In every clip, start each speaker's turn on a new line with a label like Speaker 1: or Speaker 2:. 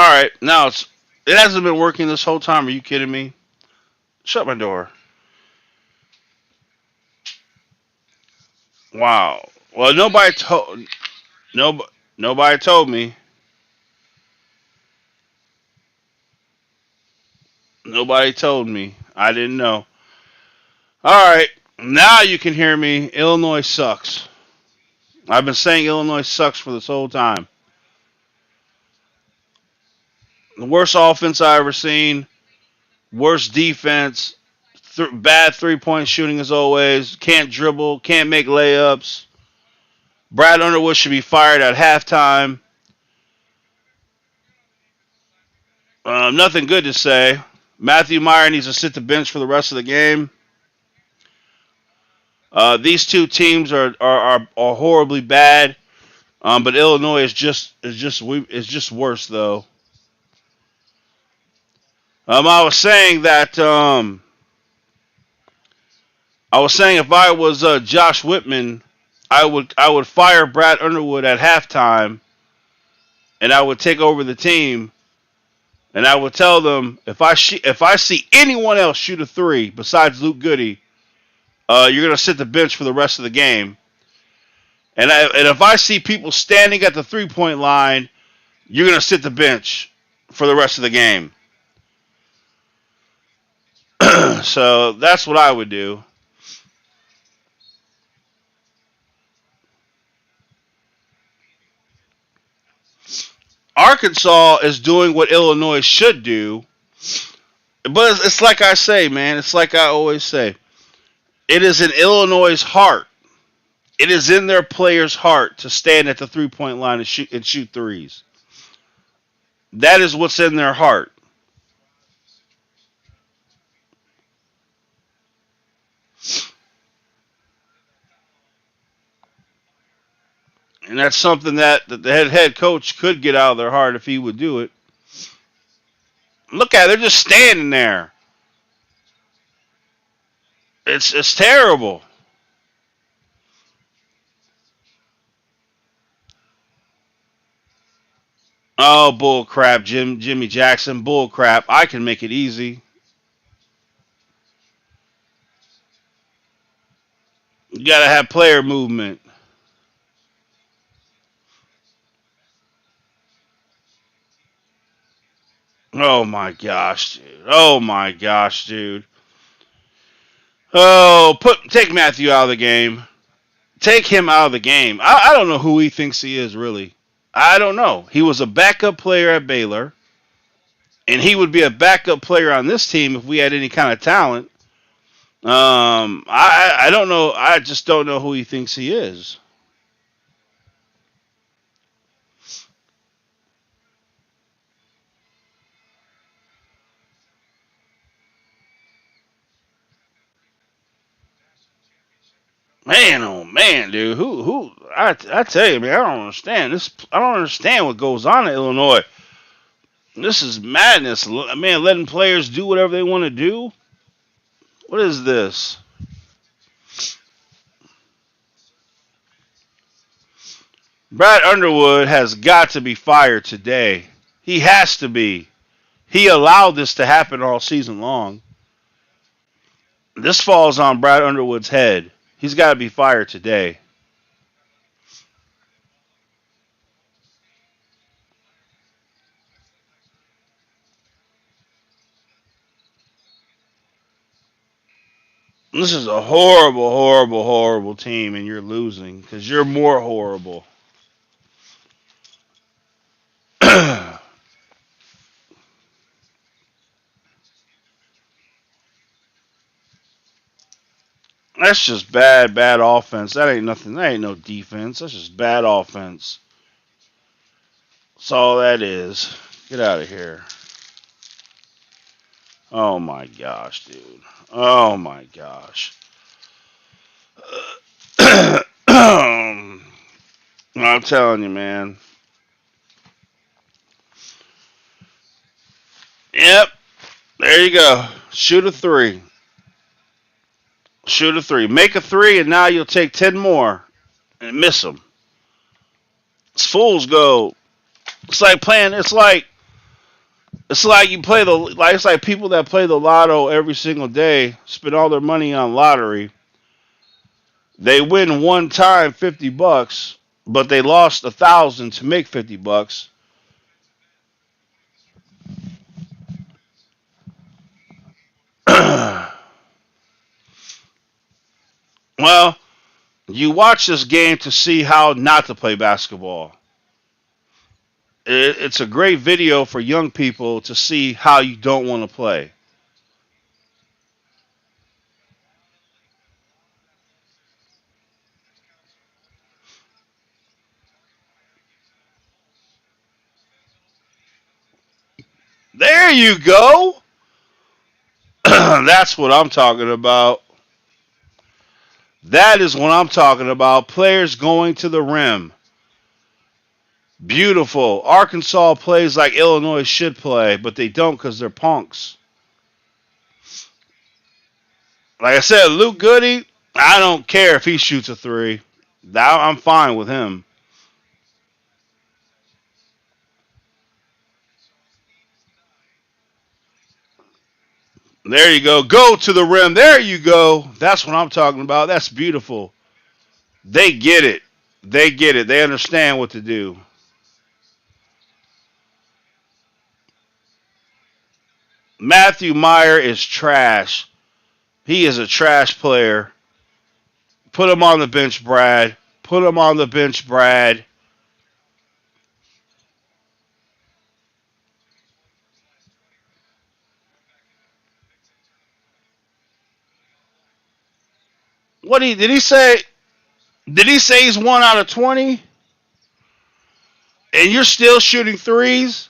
Speaker 1: right, now it hasn't been working this whole time. Are you kidding me? Shut my door. Wow. Well, no, nobody told me. Nobody told me. I didn't know. All right, now you can hear me. Illinois sucks. I've been saying Illinois sucks for this whole time. The worst offense I ever seen. Worst defense. Bad 3-point shooting as always. Can't dribble. Can't make layups. Brad Underwood should be fired at halftime. Nothing good to say. Matthew Meyer needs to sit the bench for the rest of the game. These two teams are horribly bad, but Illinois is just worse though. I was saying that I was saying if I was Josh Whitman, I would fire Brad Underwood at halftime, and I would take over the team, and I would tell them if I see anyone else shoot a three besides Luke Goody, you're gonna sit the bench for the rest of the game. And if I see people standing at the 3-point line, you're gonna sit the bench for the rest of the game. So that's what I would do. Arkansas is doing what Illinois should do, but it's like I say, man. It's like I always say. It is in Illinois' heart. It is in their players' heart to stand at the 3-point line and shoot threes. That is what's in their heart. And that's something that the head coach could get out of their heart if he would do it. Look at it, they're just standing there. It's terrible. Oh, bull crap, Jimmy Jackson, bull crap. I can make it easy. You gotta have player movement. Oh my gosh, dude. Oh my gosh, dude. Oh, take Matthew out of the game. Take him out of the game. I don't know who he thinks he is, really. I don't know. He was a backup player at Baylor, and he would be a backup player on this team if we had any kind of talent. I don't know. I just don't know who he thinks he is. Man, oh man, dude. Who? I tell you, man. I don't understand this. I don't understand what goes on in Illinois. This is madness, man. Letting players do whatever they want to do. What is this? Brad Underwood has got to be fired today. He has to be. He allowed this to happen all season long. This falls on Brad Underwood's head. He's got to be fired today. This is a horrible, horrible, horrible team, and you're losing because you're more horrible. That's just bad, bad offense. That ain't nothing. That ain't no defense. That's just bad offense. That's all that is. Get out of here. Oh my gosh, dude. Oh my gosh. I'm telling you, man. Yep. There you go. Shoot a three. Shoot a three. Make a three, and now you'll take 10 more and miss them. It's fool's gold. It's like playing. It's like It's like it's like people that play the lotto every single day, spend all their money on lottery. They win one time $50, but they lost 1,000 to make $50. Well, you watch this game to see how not to play basketball. It's a great video for young people to see how you don't want to play. There you go. That's what I'm talking about. That is what I'm talking about. Players going to the rim. Beautiful. Arkansas plays like Illinois should play, but they don't because they're punks. Like I said, Luke Goody, I don't care if he shoots a three. I'm fine with him. There you go. Go to the rim. There you go. That's what I'm talking about. That's beautiful. They get it. They get it. They understand what to do. Matthew Meyer is trash. He is a trash player. Put him on the bench, Brad. Put him on the bench, Brad. Did he say? Did he say he's 1 out of 20? And you're still shooting threes?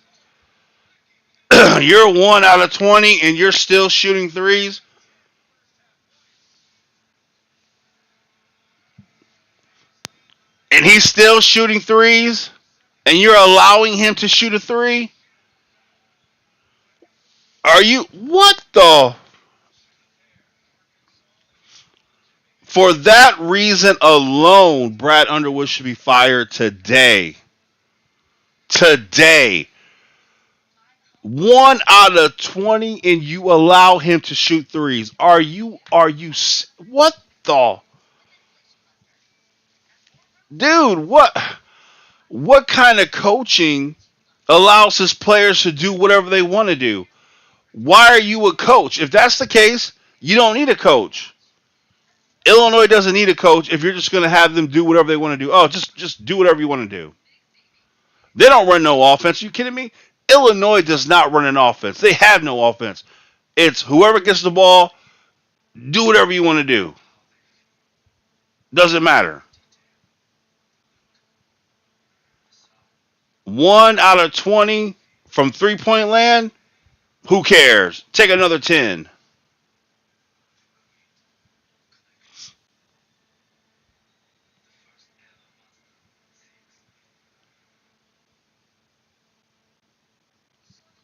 Speaker 1: You're 1 out of 20 and you're still shooting threes? And he's still shooting threes? And you're allowing him to shoot a three? Are you what the For that reason alone, Brad Underwood should be fired today. Today. 1 out of 20 and you allow him to shoot threes. What the dude, what kind of coaching allows his players to do whatever they want to do? Why are you a coach? If that's the case, you don't need a coach. Illinois doesn't need a coach if you're just going to have them do whatever they want to do. Oh, just do whatever you want to do. They don't run no offense. Are you kidding me? Illinois does not run an offense. They have no offense. It's whoever gets the ball, do whatever you want to do. Doesn't matter. 1 out of 20 from 3-point land, who cares? Take another 10.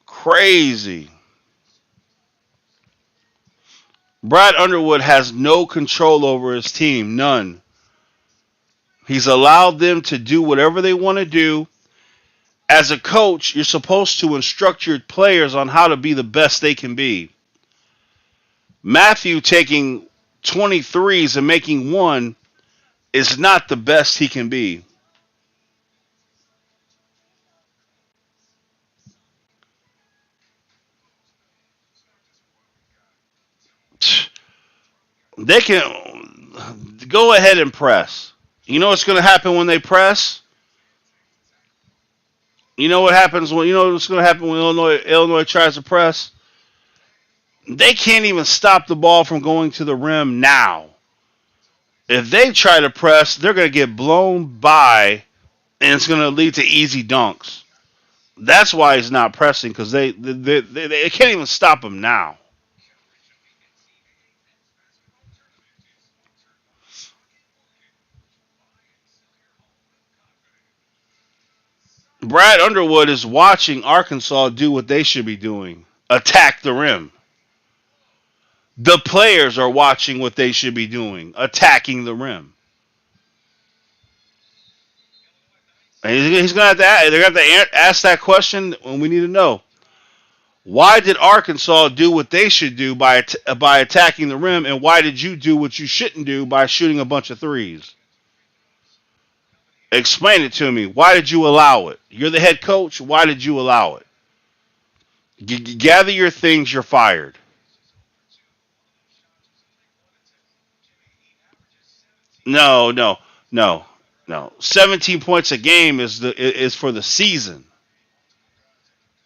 Speaker 1: Crazy. Brad Underwood has no control over his team. None. He's allowed them to do whatever they want to do. As a coach, you're supposed to instruct your players on how to be the best they can be. Matthew taking 23s and making one is not the best he can be. They can go ahead and press. You know what's going to happen when they press? You know what happens when you know what's going to happen when Illinois tries to press? They can't even stop the ball from going to the rim now. If they try to press, they're going to get blown by, and it's going to lead to easy dunks. That's why he's not pressing because they can't even stop him now. Brad Underwood is watching Arkansas do what they should be doing: attack the rim. The players are watching what they should be doing: attacking the rim. And he's going to have to. They're going to have to ask that question when we need to know. Why did Arkansas do what they should do by attacking the rim, and why did you do what you shouldn't do by shooting a bunch of threes? Explain it to me. Why did you allow it? You're the head coach. Why did you allow it? Gather your things. You're fired. No, no, no, no. 17 points a game is for the season,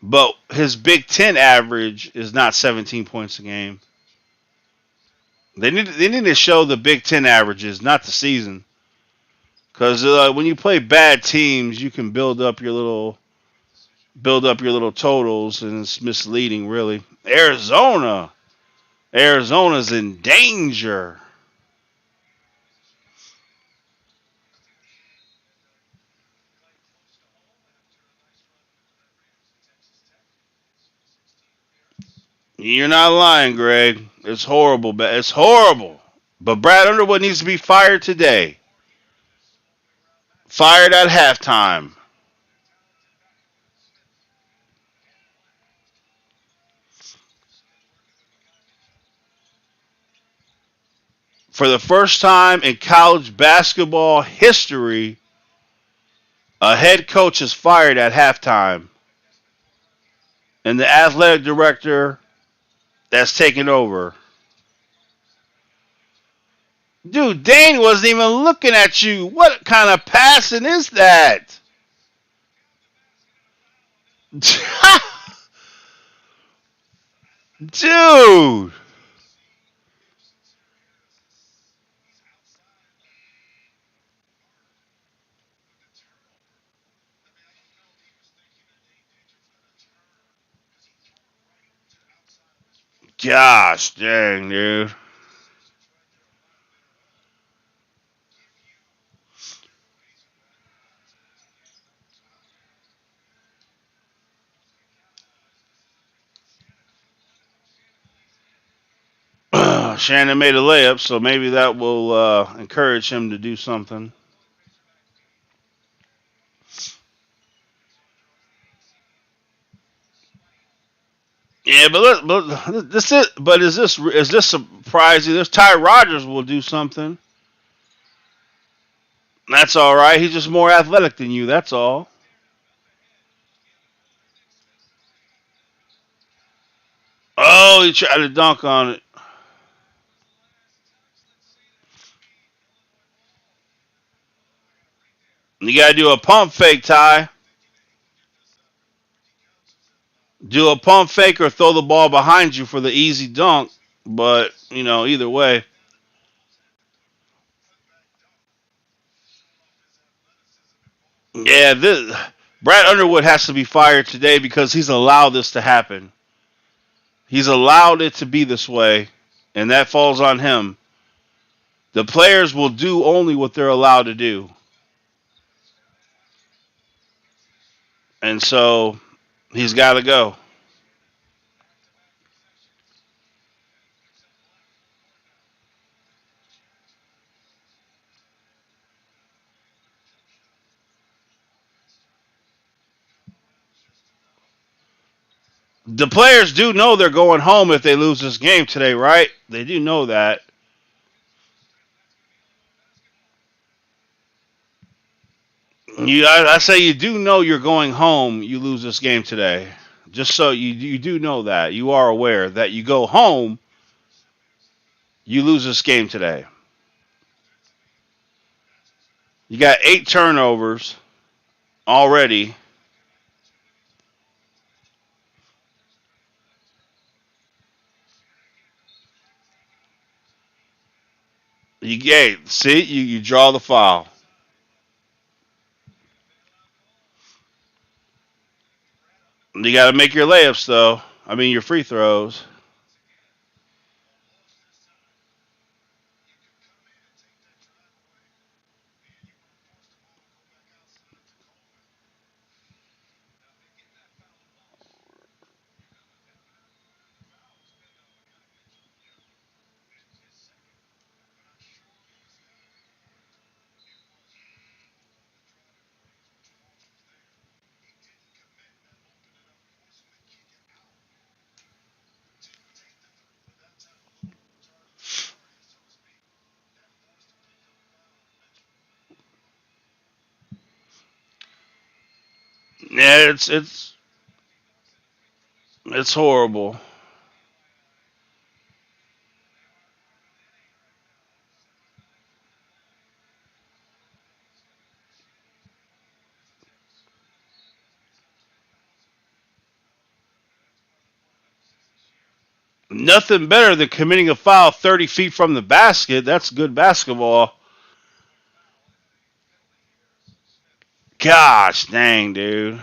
Speaker 1: but his Big Ten average is not 17 points a game. They need to show the Big Ten averages, not the season, because when you play bad teams, you can build up your little totals, and it's misleading, really. Arizona's in danger. You're not lying, Greg. It's horrible. It's horrible. But Brad Underwood needs to be fired today. Fired at halftime. For the first time in college basketball history, a head coach is fired at halftime, and the athletic director that's taking over. Dude, Dane wasn't even looking at you. What kind of passing is that? Dude. Gosh dang, dude. Shannon made a layup, so maybe that will encourage him to do something. Yeah, but is this surprising? This Ty Rogers will do something. That's all right. He's just more athletic than you. That's all. Oh, he tried to dunk on it. You gotta do a pump fake, Ty. Do a pump fake or throw the ball behind you for the easy dunk. But either way, yeah. Brad Underwood has to be fired today because he's allowed this to happen. He's allowed it to be this way, and that falls on him. The players will do only what they're allowed to do, and so he's got to go. The players do know they're going home if they lose this game today, right? They do know that. I say you do know you're going home. You lose this game today, just so you do know that you are aware that you go home. You lose this game today. You got 8 turnovers already. See, you draw the foul. You got to make your layups though. I mean your free throws. Yeah, it's horrible. Nothing better than committing a foul 30 feet from the basket. That's good basketball. Gosh dang, dude.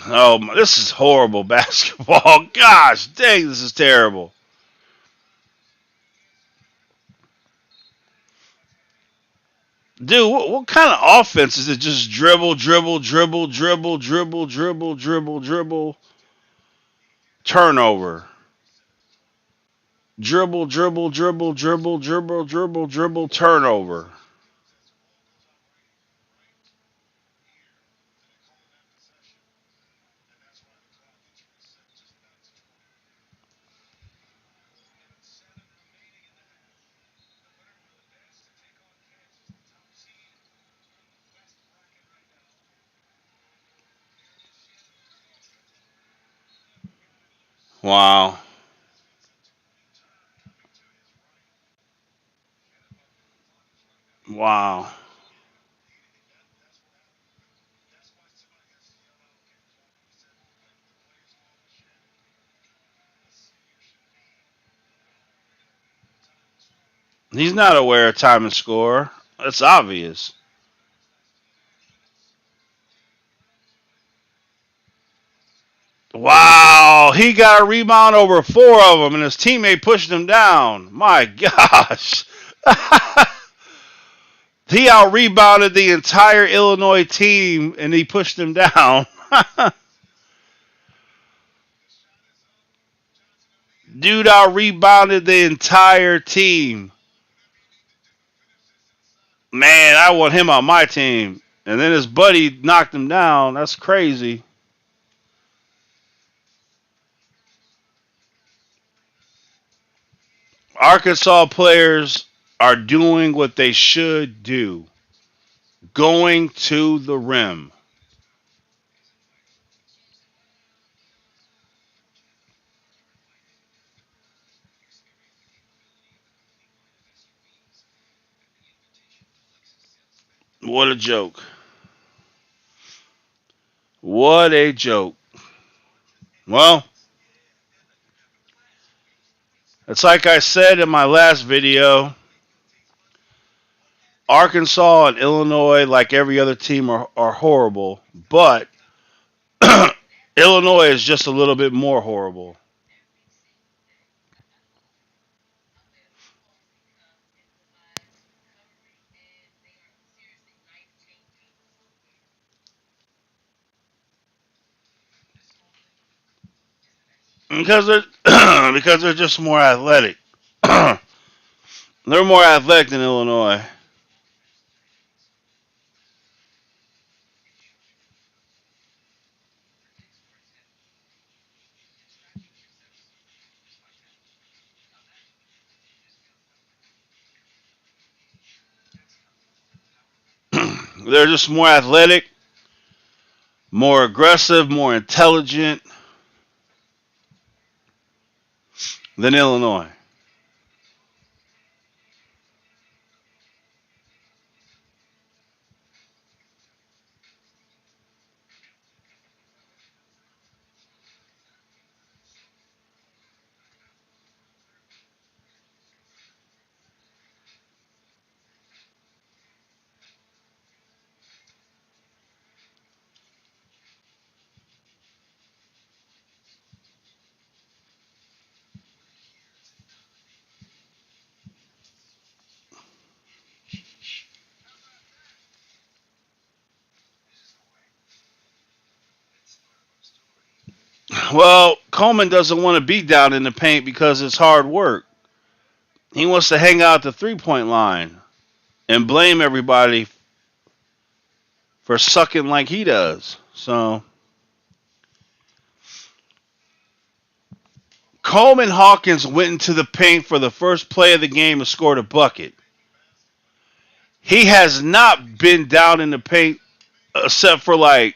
Speaker 1: Oh, this is horrible basketball. Gosh dang, this is terrible. Dude, what kind of offense is it? Just dribble, dribble, dribble, dribble, dribble, dribble, dribble, dribble, turnover. Dribble, dribble, dribble, dribble, dribble, dribble, dribble, turnover. Wow. Wow. He's not aware of time and score. It's obvious. Wow. He got a rebound over four of them, and his teammate pushed him down. My gosh. He out rebounded the entire Illinois team, and he pushed him down. Dude out rebounded the entire team. Man, I want him on my team. And then his buddy knocked him down. That's crazy. Arkansas players are doing what they should do, going to the rim. What a joke. What a joke. Well, it's like I said in my last video, Arkansas and Illinois, like every other team, are horrible, but Illinois is just a little bit more horrible. Because they're because they're just more athletic. They're more athletic than Illinois. They're just more athletic, more aggressive, more intelligent than Illinois. Well, Coleman doesn't want to be down in the paint because it's hard work. He wants to hang out at the 3-point line and blame everybody for sucking like he does. So Coleman Hawkins went into the paint for the first play of the game and scored a bucket. He has not been down in the paint except for like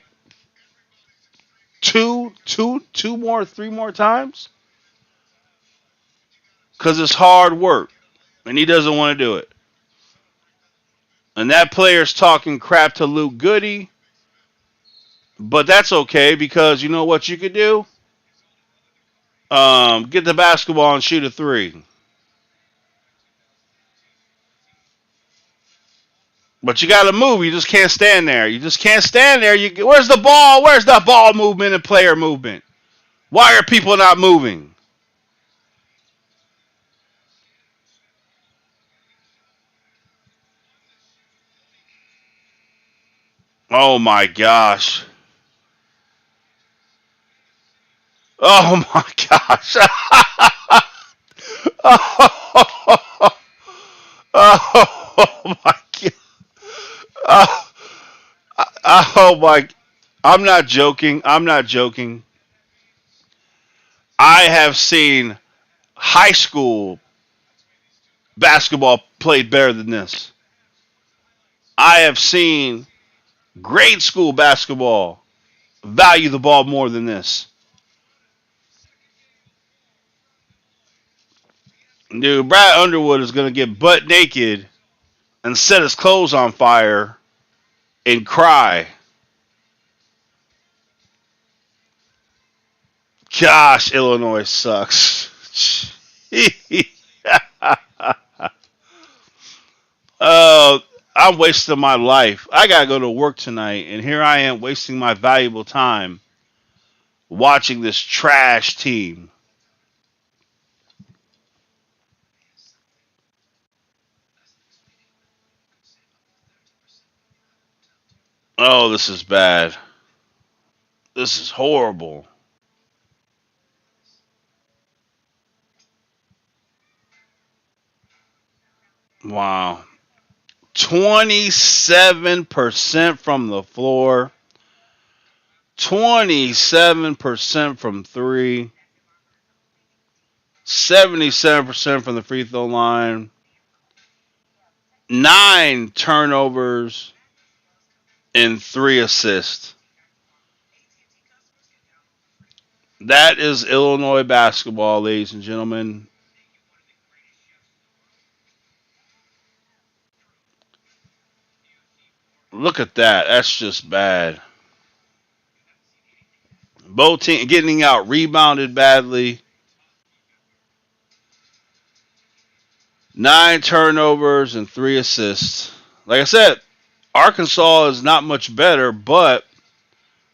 Speaker 1: three more times because it's hard work and he doesn't want to do it. And that player's talking crap to Luke Goody, but that's okay because you know what you could do? Get the basketball and shoot a three. But you got to move. You just can't stand there. You just can't stand there. Where's the ball? Where's the ball movement and player movement? Why are people not moving? Oh my gosh. Oh my gosh. Oh, oh my god. Oh, oh my. I'm not joking. I'm not joking. I have seen high school basketball played better than this. I have seen grade school basketball value the ball more than this. Dude, Brad Underwood is going to get butt naked and set his clothes on fire and cry. Gosh, Illinois sucks. uh, I'm wasting my life. I got to go to work tonight, and here I am wasting my valuable time watching this trash team. Oh, this is bad. This is horrible. Wow. 27% from the floor, 27% from three, 77% from the free throw line, 9 turnovers, and 3 assists. That is Illinois basketball, ladies and gentlemen. Look at that. That's just bad. Both teams getting out rebounded badly. 9 turnovers and 3 assists. Like I said, Arkansas is not much better, but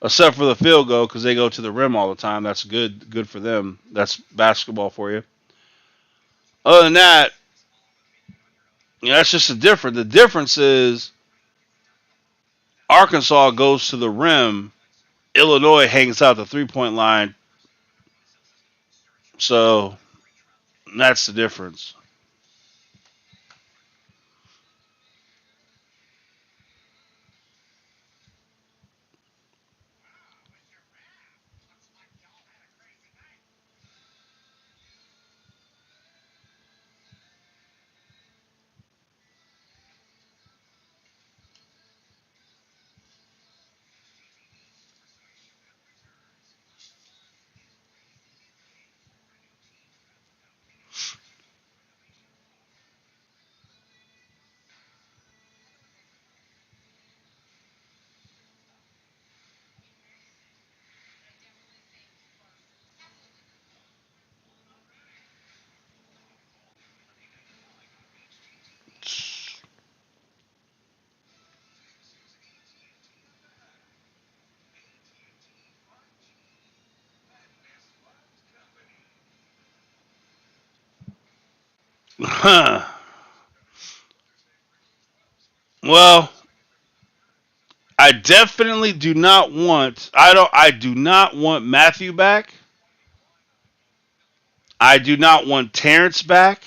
Speaker 1: except for the field goal because they go to the rim all the time. That's good for them. That's basketball for you. Other than that, that's just the difference. The difference is Arkansas goes to the rim. Illinois hangs out the 3-point line. So that's the difference. Well, I definitely do not want. I do not want Matthew back. I do not want Terrence back.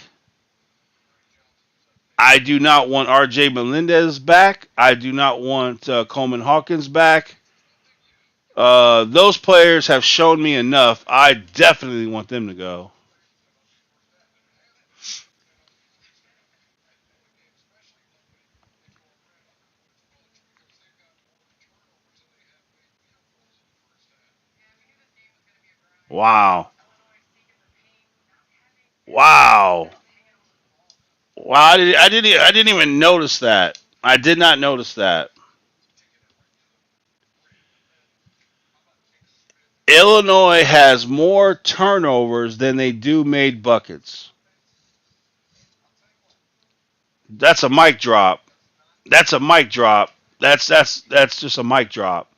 Speaker 1: I do not want R.J. Melendez back. I do not want Coleman Hawkins back. Those players have shown me enough. I definitely want them to go. Wow. Wow. Wow. I didn't even notice that. I did not notice that. Illinois has more turnovers than they do made buckets. That's a mic drop. That's a mic drop. That's just a mic drop.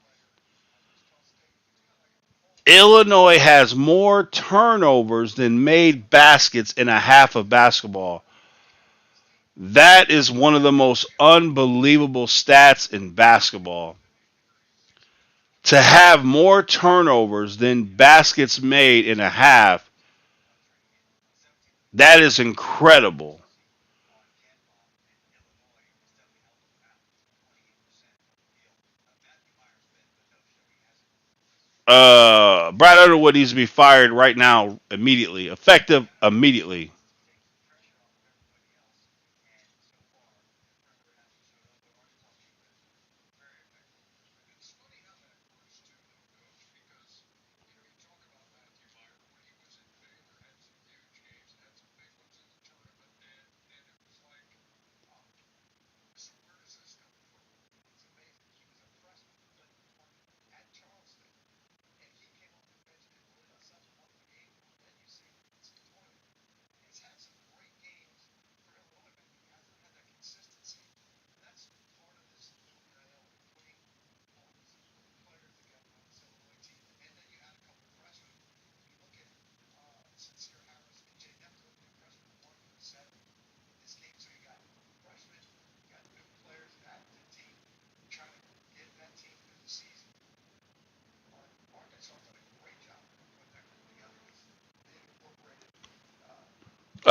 Speaker 1: Illinois has more turnovers than made baskets in a half of basketball. That is one of the most unbelievable stats in basketball. To have more turnovers than baskets made in a half, that is incredible. Brad Underwood needs to be fired right now, immediately, effective immediately.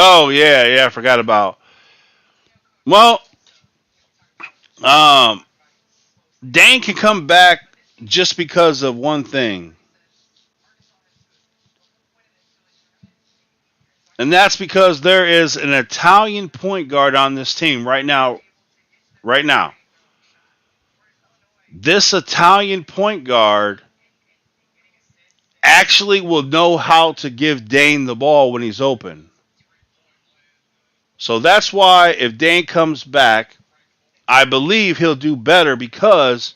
Speaker 1: Oh yeah, yeah, I forgot about. Well, um, Dane can come back just because of one thing, and that's because there is an Italian point guard on this team right now. Right now, this Italian point guard actually will know how to give Dane the ball when he's open. So that's why if Dane comes back, I believe he'll do better because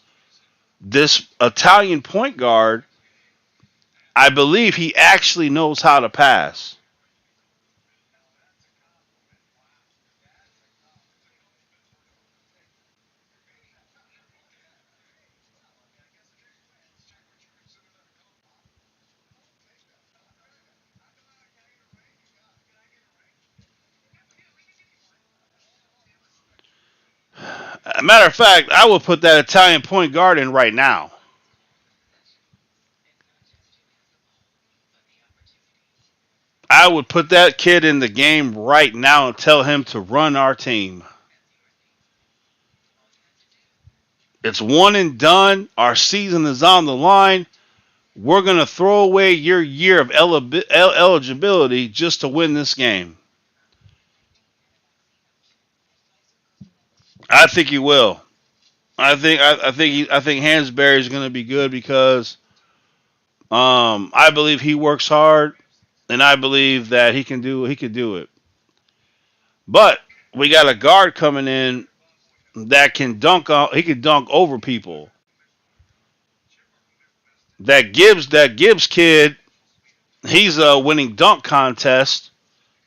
Speaker 1: this Italian point guard, I believe he actually knows how to pass. A matter of fact, I will put that Italian point guard in right now. I would put that kid in the game right now and tell him to run our team. It's one and done. Our season is on the line. We're going to throw away your year of eligibility just to win this game. I think he will. I think Hansberry is going to be good because I believe he works hard and I believe that he can do it. But we got a guard coming in that can dunk on, he can dunk over people. That Gibbs kid, he's a winning dunk contest.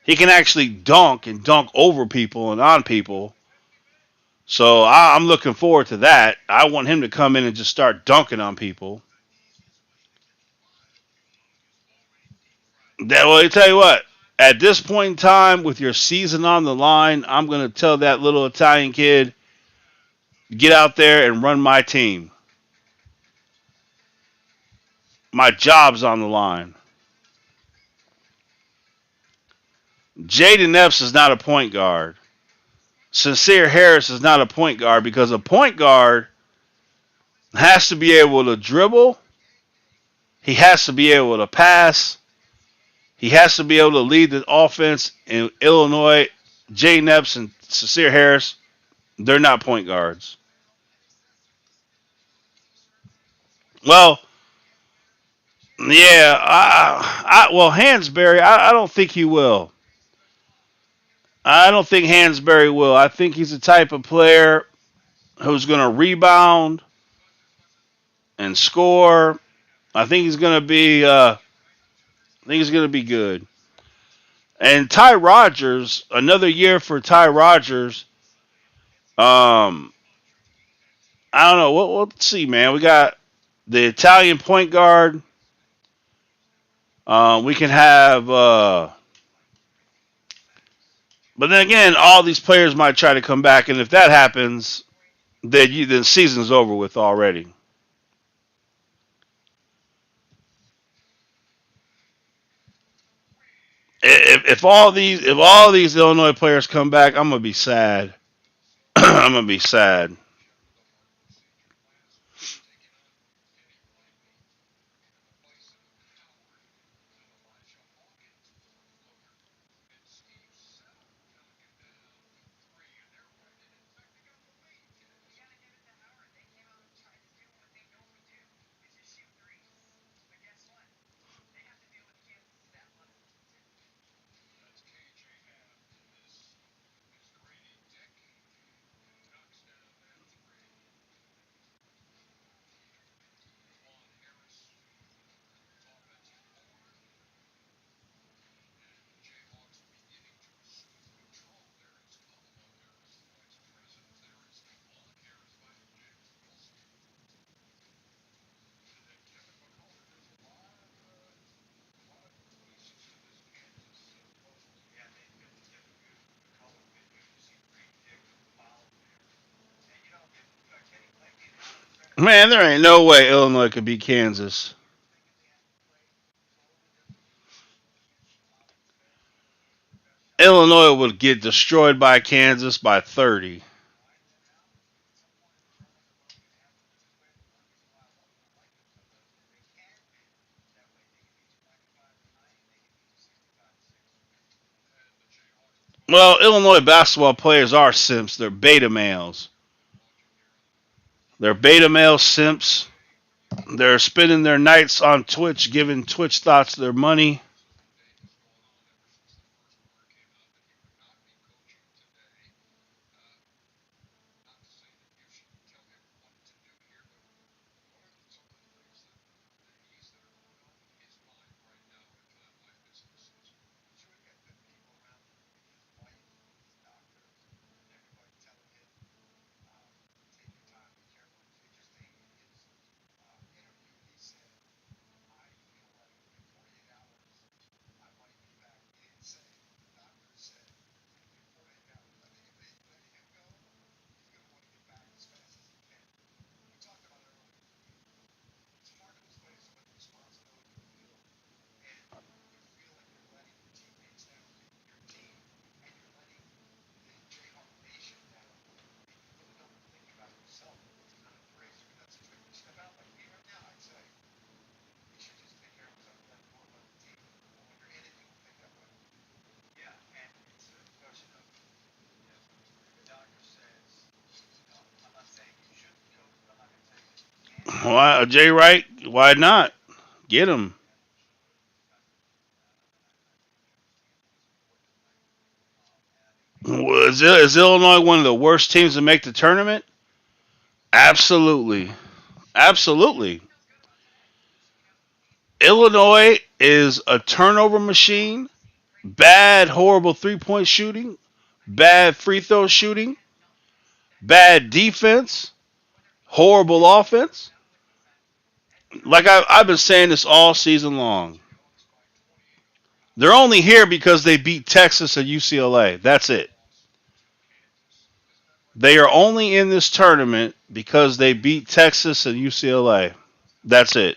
Speaker 1: He can actually dunk and dunk over people and on people. So I'm looking forward to that. I want him to come in and just start dunking on people. Well, I tell you what. At this point in time, with your season on the line, I'm going to tell that little Italian kid, get out there and run my team. My job's on the line. Jaden Epps is not a point guard. Sincere Harris is not a point guard because a point guard has to be able to dribble. He has to be able to pass. He has to be able to lead the offense. In Illinois, Jaden Epps and Sincere Harris, they're not point guards. Well, yeah, well, Hansberry, I don't think he will. I don't think Hansberry will. I think he's the type of player who's going to rebound and score. I think he's going to be. I think he's going to be good. And Ty Rogers, another year for Ty Rogers. Um, I don't know. Let's see, man. We got the Italian point guard. We can have. But then again, all these players might try to come back, and if that happens, then the season's over with already. If all these Illinois players come back, I'm gonna be sad. I'm gonna be sad. Man, there ain't no way Illinois could beat Kansas. Illinois would get destroyed by Kansas by 30. Well, Illinois basketball players are simps. They're beta males. They're beta male simps. They're spending their nights on Twitch, giving Twitch thoughts their money. Why, Jay Wright? Why not? Get him. Is Illinois one of the worst teams to make the tournament? Absolutely. Absolutely. Illinois is a turnover machine, bad, horrible 3-point shooting, bad free throw shooting, bad defense, horrible offense. Like I've been saying this all season long. They're only here because they beat Texas and UCLA. That's it. They are only in this tournament because they beat Texas and UCLA. That's it.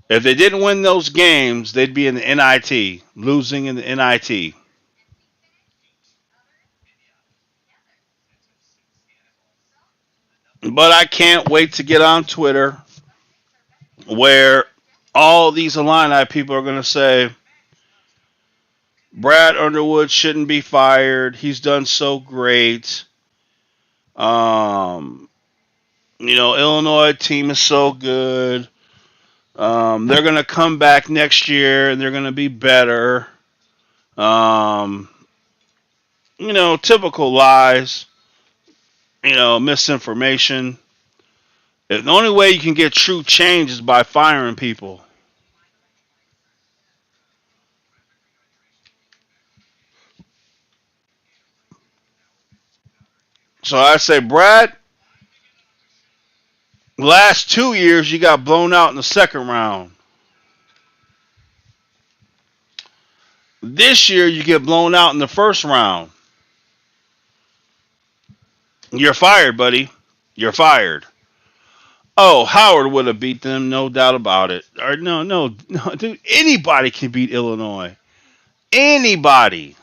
Speaker 1: If they didn't win those games, they'd be in the NIT, losing in the NIT. But I can't wait to get on Twitter where all these Illini people are going to say Brad Underwood shouldn't be fired. He's done so great. Um, Illinois team is so good. They're going to come back next year and they're going to be better. Um, Typical lies, misinformation. The only way you can get true change is by firing people. So I say, Brad, last 2 years you got blown out in the second round. This year you get blown out in the first round. You're fired, buddy. You're fired. Oh, Howard would have beat them, no doubt about it. Or no, dude. Anybody can beat Illinois. Anybody,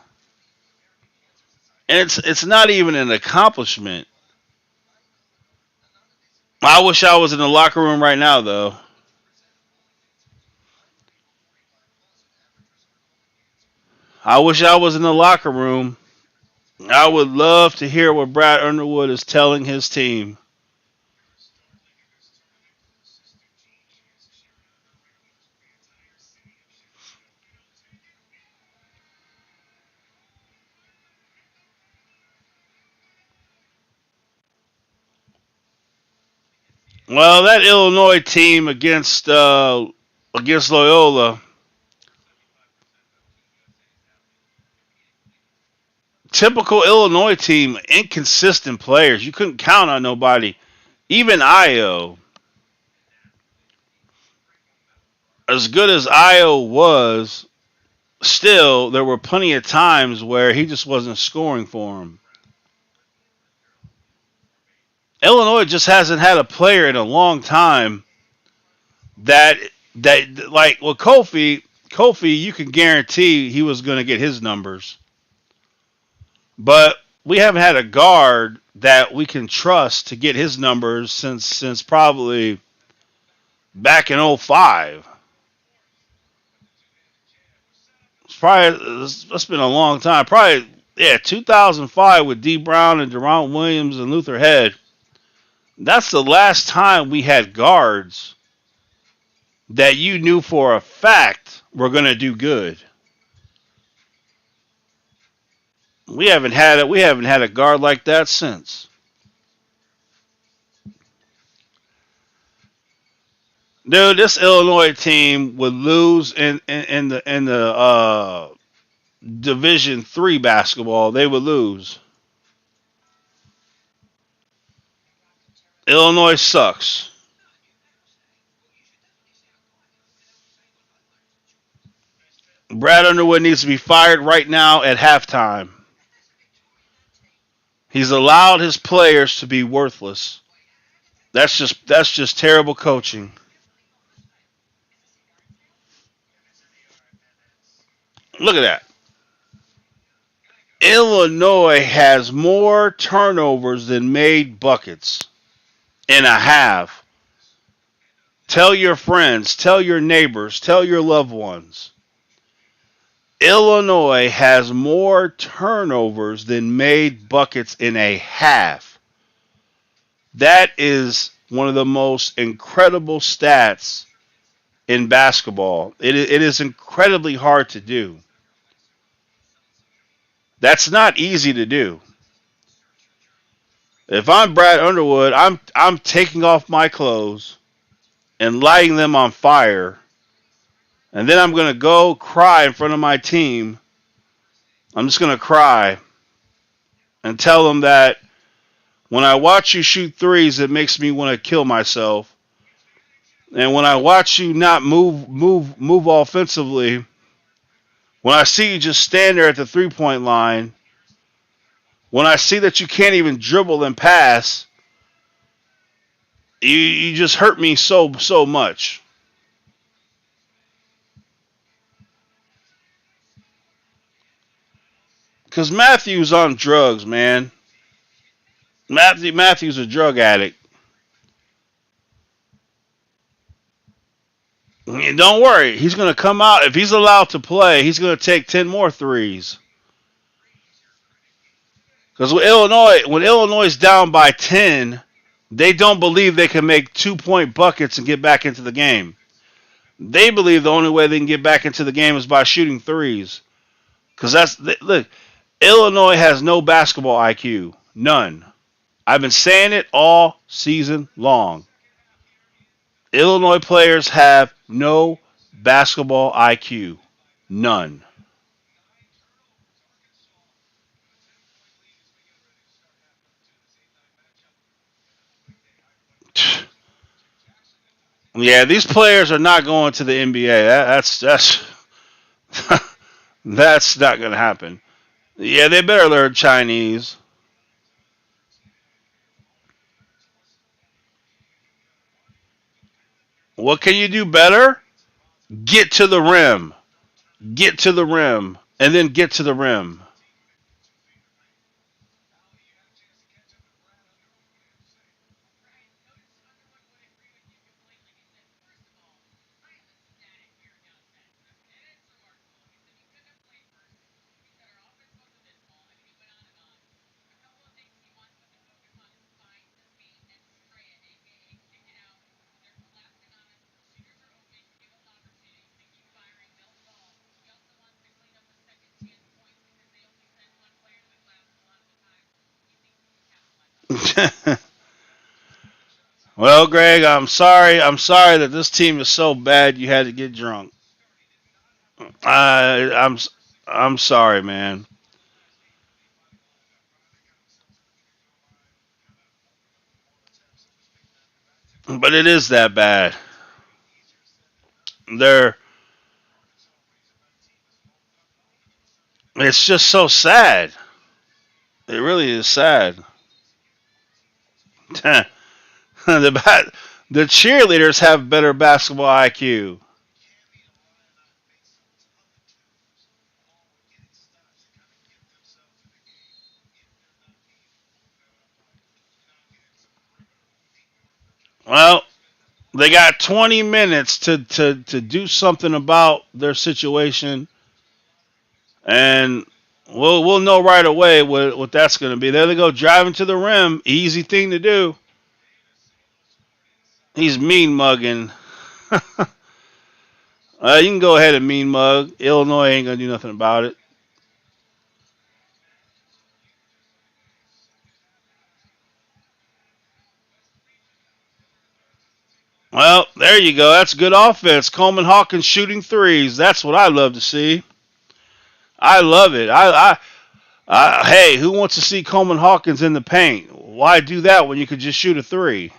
Speaker 1: and it's not even an accomplishment. I wish I was in the locker room right now, though. I wish I was in the locker room. I would love to hear what Brad Underwood is telling his team. Well, that Illinois team against Loyola, typical Illinois team, inconsistent players. You couldn't count on nobody. Even Io, as good as Io was, still there were plenty of times where he just wasn't scoring for him. Illinois just hasn't had a player in a long time that like Kofi, you can guarantee he was going to get his numbers. But we haven't had a guard that we can trust to get his numbers since probably back in '05. That's been a long time. Probably 2005 with D Brown and Deron Williams and Luther Head. That's the last time we had guards that you knew for a fact were going to do good. We haven't had it. We haven't had a guard like that since. Dude, this Illinois team would lose in the Division III basketball. They would lose. Illinois sucks. Brad Underwood needs to be fired right now at halftime. He's allowed his players to be worthless. That's just terrible coaching. Look at that. Illinois has more turnovers than made buckets in a half. Tell your friends, tell your neighbors, tell your loved ones. Illinois has more turnovers than made buckets in a half. That is one of the most incredible stats in basketball. It is incredibly hard to do. That's not easy to do. If I'm Brad Underwood, I'm taking off my clothes and lighting them on fire, and then I'm gonna go cry in front of my team. I'm just gonna cry and tell them that when I watch you shoot threes, it makes me want to kill myself. And when I watch you not move offensively, when I see you just stand there at the 3-point line, when I see that you can't even dribble and pass, you just hurt me so much. Because Matthew's on drugs, man. Matthew's a drug addict. Don't worry, he's going to come out. If he's allowed to play, he's going to take 10 more threes. Because when Illinois is down by 10, they don't believe they can make 2-point buckets and get back into the game. They believe the only way they can get back into the game is by shooting threes. Because look, Illinois has no basketball IQ. None. I've been saying it all season long. Illinois players have no basketball IQ. None. Yeah, these players are not going to the NBA. That's that's not going to happen. Yeah, they better learn Chinese. What can you do better? Get to the rim. Get to the rim. And then get to the rim. Well, Greg, I'm sorry. I'm sorry that this team is so bad you had to get drunk. I, I'm I'm sorry, man. But it is that bad. They're It's just so sad. It really is sad. the the cheerleaders have better basketball IQ. Well, they got 20 minutes to do something about their situation, and we'll know right away what that's going to be. There they go, driving to the rim. Easy thing to do. He's mean mugging. You can go ahead and mean mug. Illinois ain't going to do nothing about it. Well, there you go. That's good offense. Coleman Hawkins shooting threes. That's what I love to see. I love it. Hey, who wants to see Coleman Hawkins in the paint? Why do that when you could just shoot a three?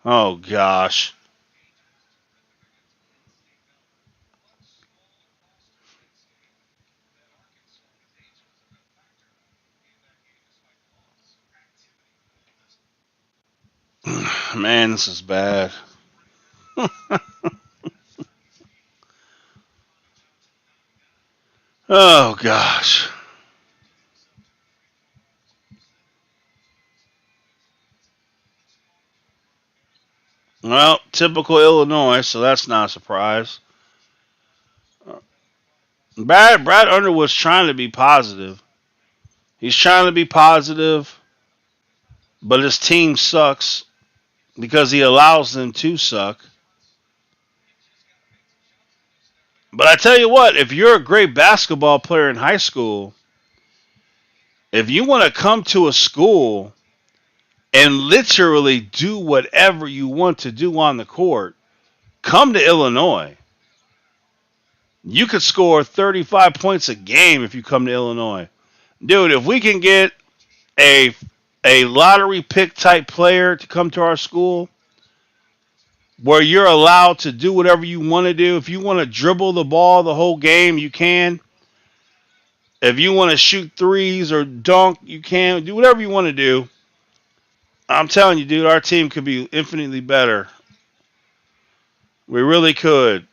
Speaker 1: Oh gosh. Man, this is bad. Oh gosh. Well, typical Illinois, so that's not a surprise. Brad Underwood's trying to be positive. He's trying to be positive, but his team sucks because he allows them to suck. But I tell you what, if you're a great basketball player in high school, if you want to come to a school and literally do whatever you want to do on the court, come to Illinois. You could score 35 points a game if you come to Illinois. Dude, if we can get a a lottery pick type player to come to our school, where you're allowed to do whatever you want to do. If you want to dribble the ball the whole game, you can. If you want to shoot threes or dunk, you can. Do whatever you want to do. I'm telling you, dude, our team could be infinitely better. We really could.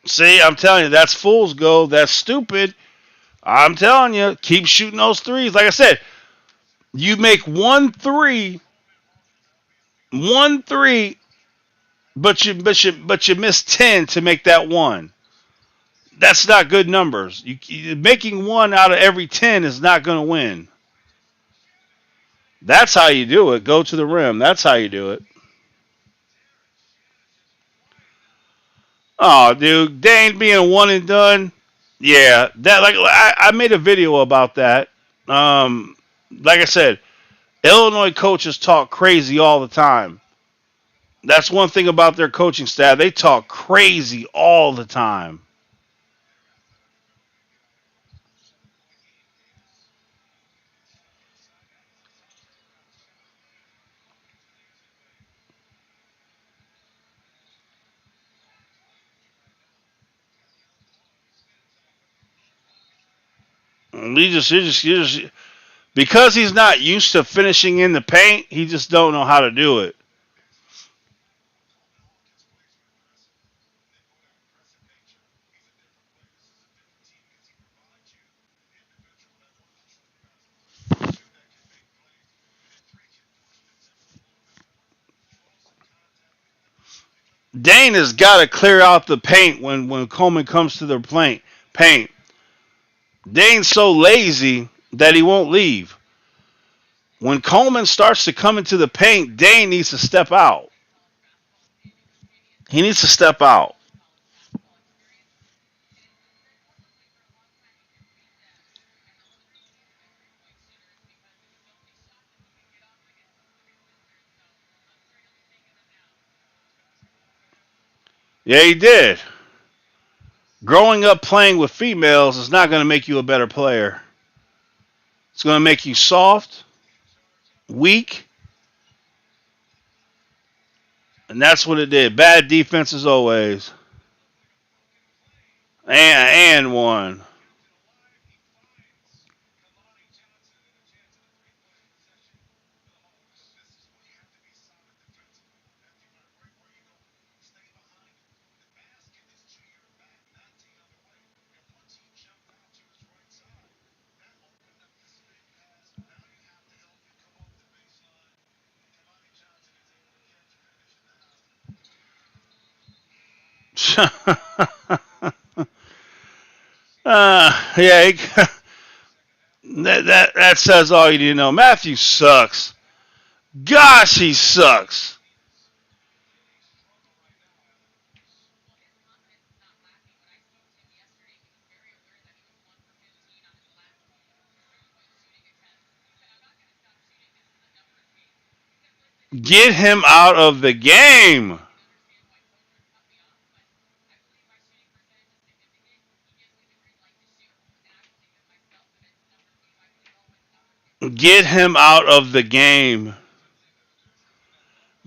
Speaker 1: See, I'm telling you, that's fool's gold. That's stupid. I'm telling you, keep shooting those threes. Like I said, you make one three, but you miss 10 to make that one. That's not good numbers. Making one out of every 10 is not going to win. That's how you do it. Go to the rim. That's how you do it. Oh, dude, Dane being one and done. Yeah, that like I made a video about that. Like I said, Illinois coaches talk crazy all the time. That's one thing about their coaching staff. They talk crazy all the time. You just because he's not used to finishing in the paint. He just don't know how to do it. Dane has got to clear out the paint when Coleman comes to the paint. Dane's so lazy that he won't leave. When Coleman starts to come into the paint, Dane needs to step out. He needs to step out. Yeah, he did. Growing up playing with females is not going to make you a better player. It's going to make you soft, weak, and that's what it did. Bad defense as always. And one. Yeah, that says all you need to know. Matthew sucks. Gosh, he sucks. Get him out of the game. Get him out of the game.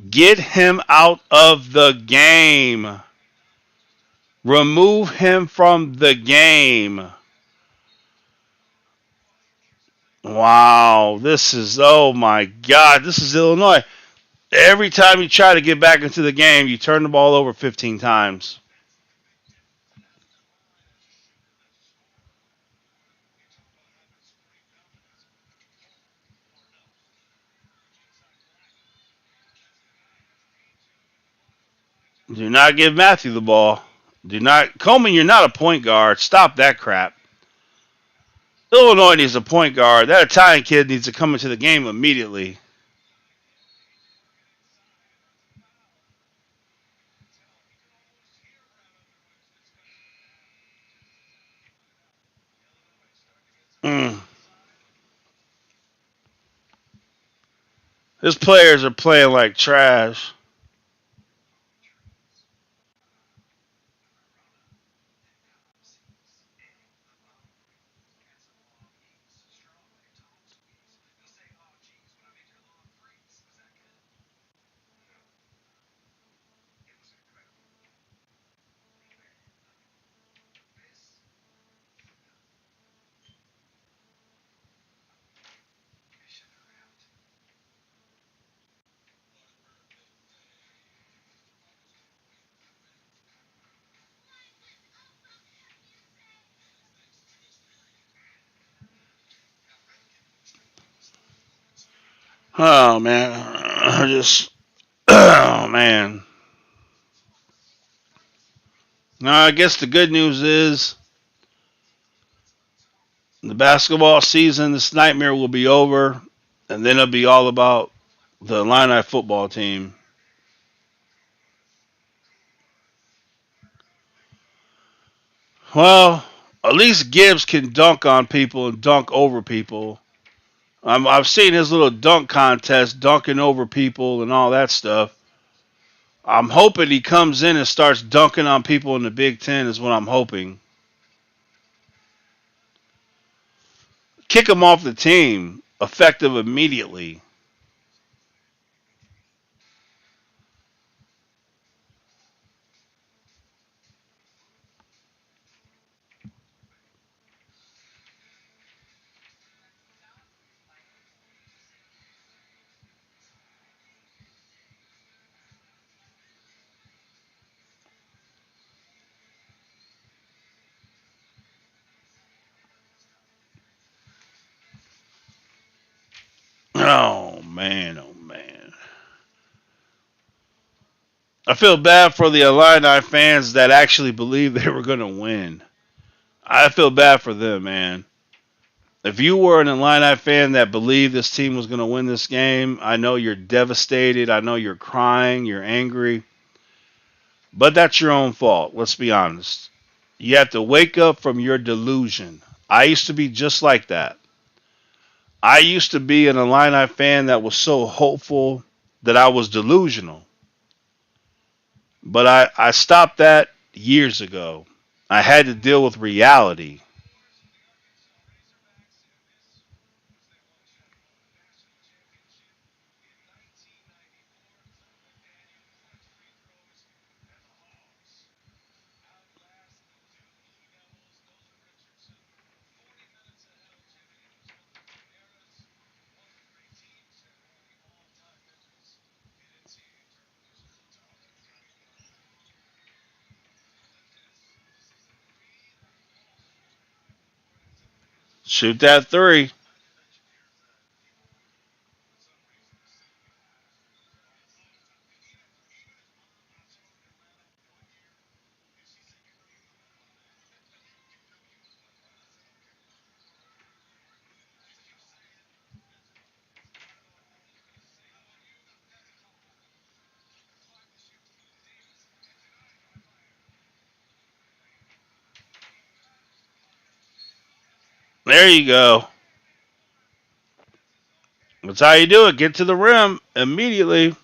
Speaker 1: Get him out of the game. Remove him from the game. Wow, this is, oh my God, this is Illinois. Every time you try to get back into the game, you turn the ball over 15 times. Do not give Matthew the ball. Do not, Coleman, you're not a point guard. Stop that crap. Illinois needs a point guard. That Italian kid needs to come into the game immediately. Mm. His players are playing like trash. Oh man, just oh man. Now I guess the good news is the basketball season, this nightmare will be over, and then it'll be all about the Illini football team. Well, at least Gibbs can dunk on people and dunk over people. I've seen his little dunk contest, dunking over people and all that stuff. I'm hoping he comes in and starts dunking on people in the Big Ten. Is what I'm hoping. Kick him off the team, effective immediately. Oh man, oh man. I feel bad for the Illini fans that actually believed they were going to win. I feel bad for them, man. If you were an Illini fan that believed this team was going to win this game, I know you're devastated. I know you're crying. You're angry. But that's your own fault. Let's be honest. You have to wake up from your delusion. I used to be just like that. I used to be an Illini fan that was so hopeful that I was delusional. But I stopped that years ago. I had to deal with reality. Shoot that three. There you go. That's how you do it. Get to the rim immediately.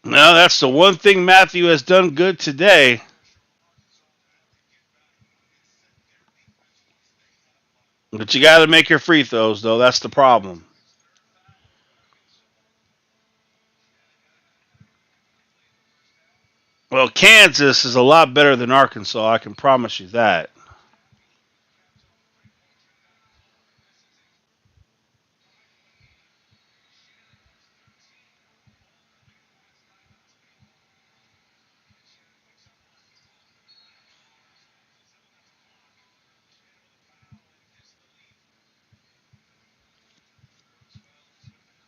Speaker 1: No, that's the one thing Matthew has done good today. But you got to make your free throws, though. That's the problem. Well, Kansas is a lot better than Arkansas. I can promise you that.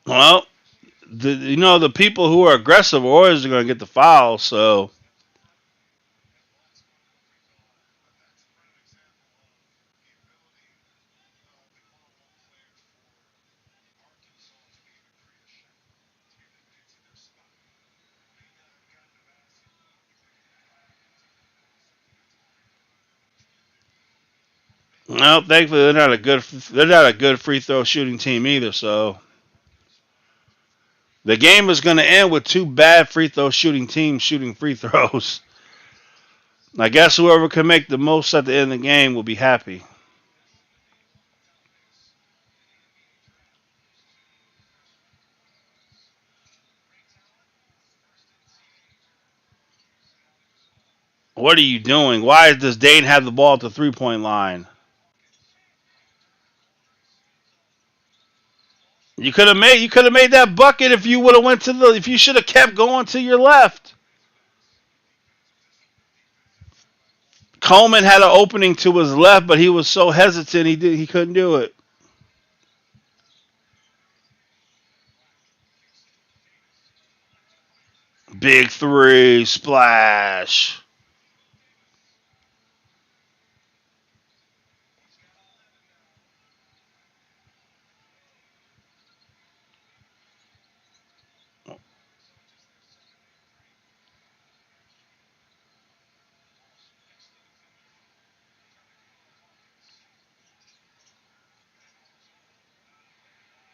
Speaker 1: Well, the people who are aggressive are always going to get the foul. So well, thankfully they're not a good free throw shooting team either. So the game is going to end with two bad free throw shooting teams shooting free throws. I guess whoever can make the most at the end of the game will be happy. What are you doing? Why does Dane have the ball at the 3-point line? You could have made that bucket if you would have went to the if you should have kept going to your left. Coleman had an opening to his left, but he was so hesitant he couldn't do it. Big three, splash.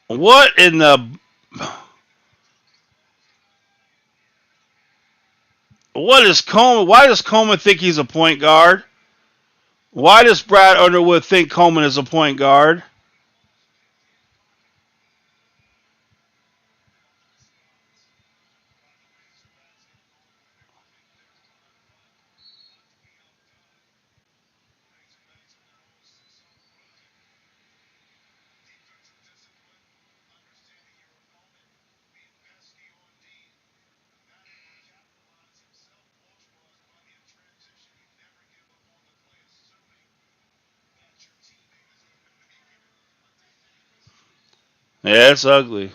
Speaker 1: What in the what is Coleman? Why does Coleman think he's a point guard? Why does Brad Underwood think Coleman is a point guard? Yeah, it's ugly.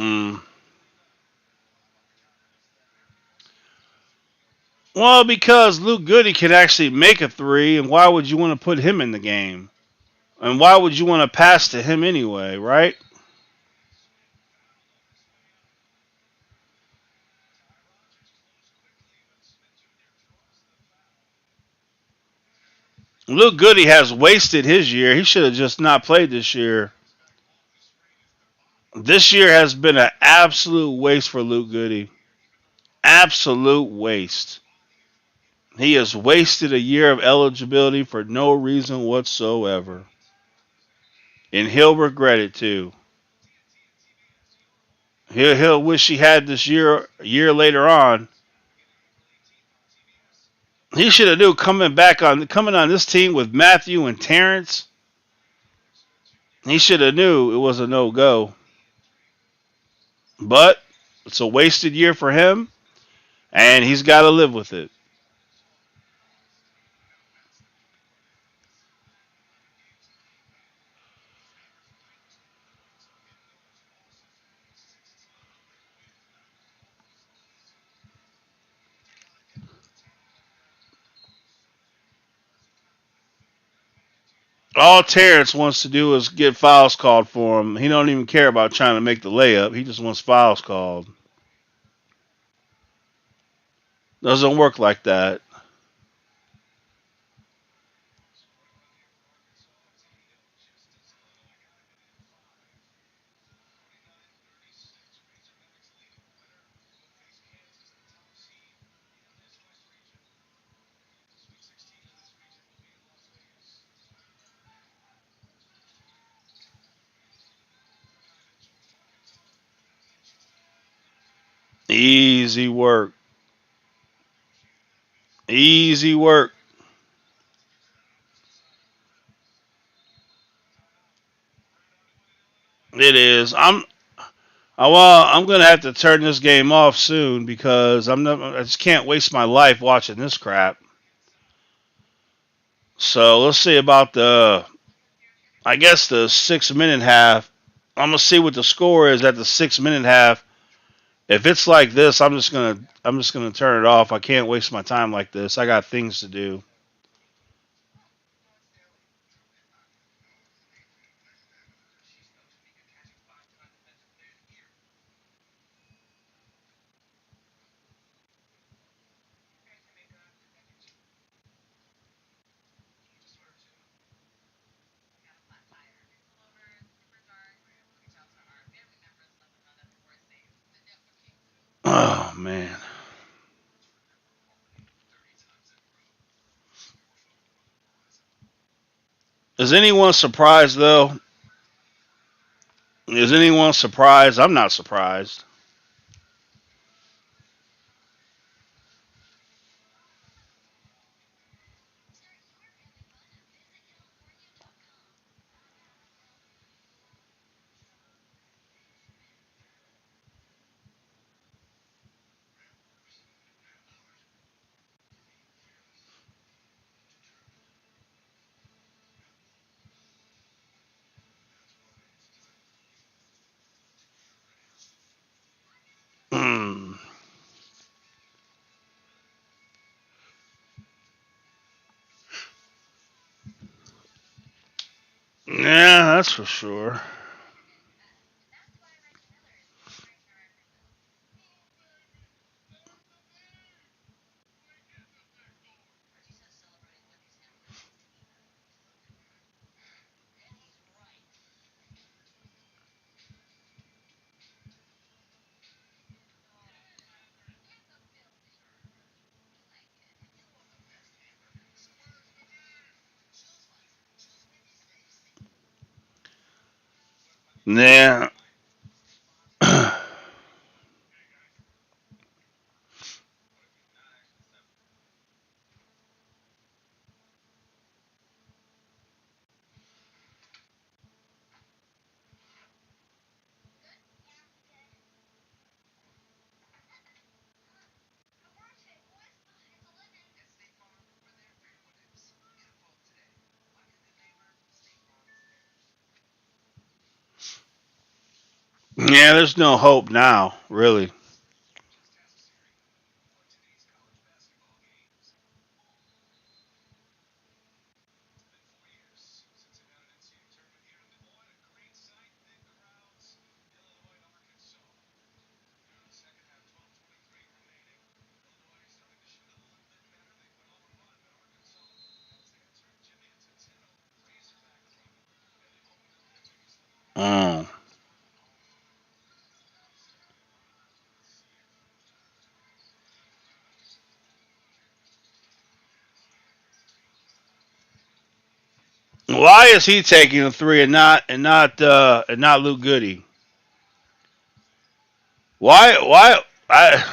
Speaker 1: Mm. Well, because Luke Goody can actually make a three, and why would you want to put him in the game? And why would you want to pass to him anyway, right? Luke Goody has wasted his year. He should have just not played this year. This year has been an absolute waste for Luke Goody. Absolute waste. He has wasted a year of eligibility for no reason whatsoever. And he'll regret it too. He'll wish he had this year a year later on. He should have knew coming on this team with Matthew and Terrence. He should have knew it was a no go. But it's a wasted year for him, and he's got to live with it. All Terrence wants to do is get fouls called for him. He don't even care about trying to make the layup. He just wants fouls called. Doesn't work like that. Easy work. Easy work. It is. I'm gonna have to turn this game off soon because I just can't waste my life watching this crap. So let's see about I guess the 6 minute half. I'm gonna see what the score is at the 6 minute half. If it's like this, I'm just gonna turn it off. I can't waste my time like this. I got things to do. man. Is anyone surprised though? Is anyone surprised? I'm not surprised. Hmm. Yeah, that's for sure. Yeah. Yeah, there's no hope now, really. Oh. Why is he taking a three and not Luke Goody? Why I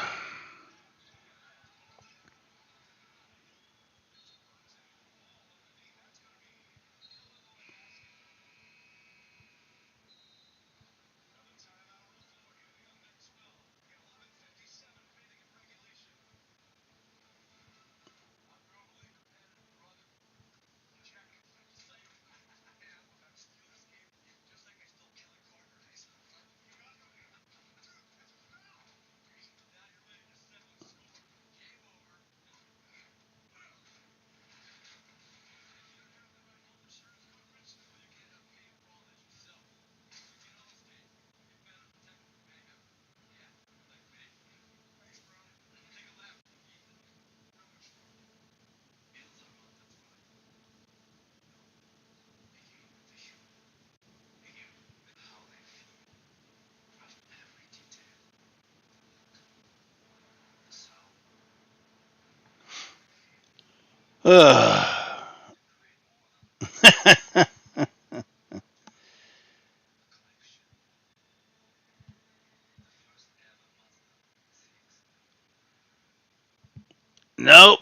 Speaker 1: Nope.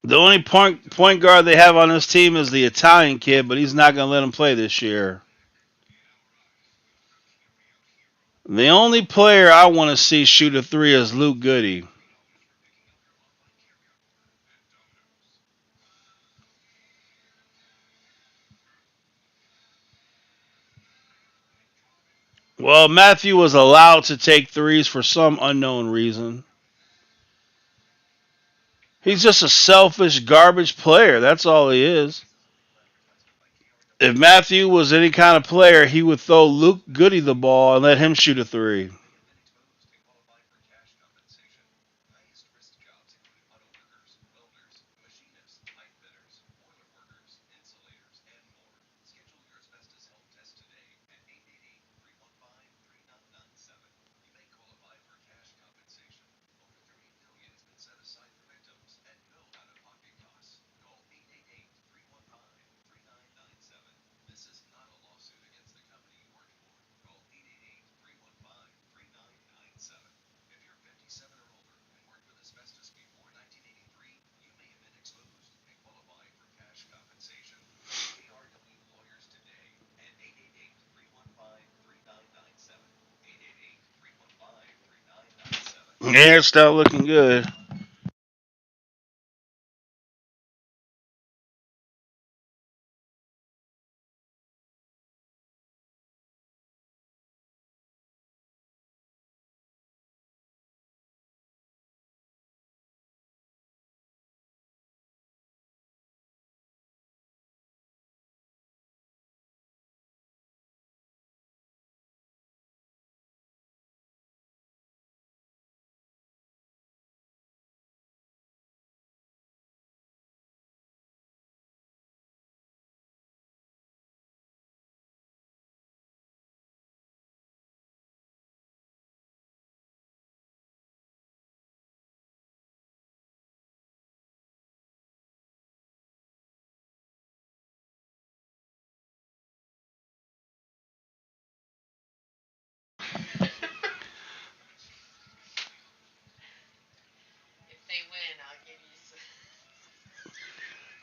Speaker 1: The only point guard they have on this team is the Italian kid, but he's not gonna let him play this year. The only player I want to see shoot a three is Luke Goody. Well, Matthew was allowed to take threes for some unknown reason. He's just a selfish garbage player. That's all he is. If Matthew was any kind of player, he would throw Luke Goody the ball and let him shoot a three. Yeah, it's not looking good.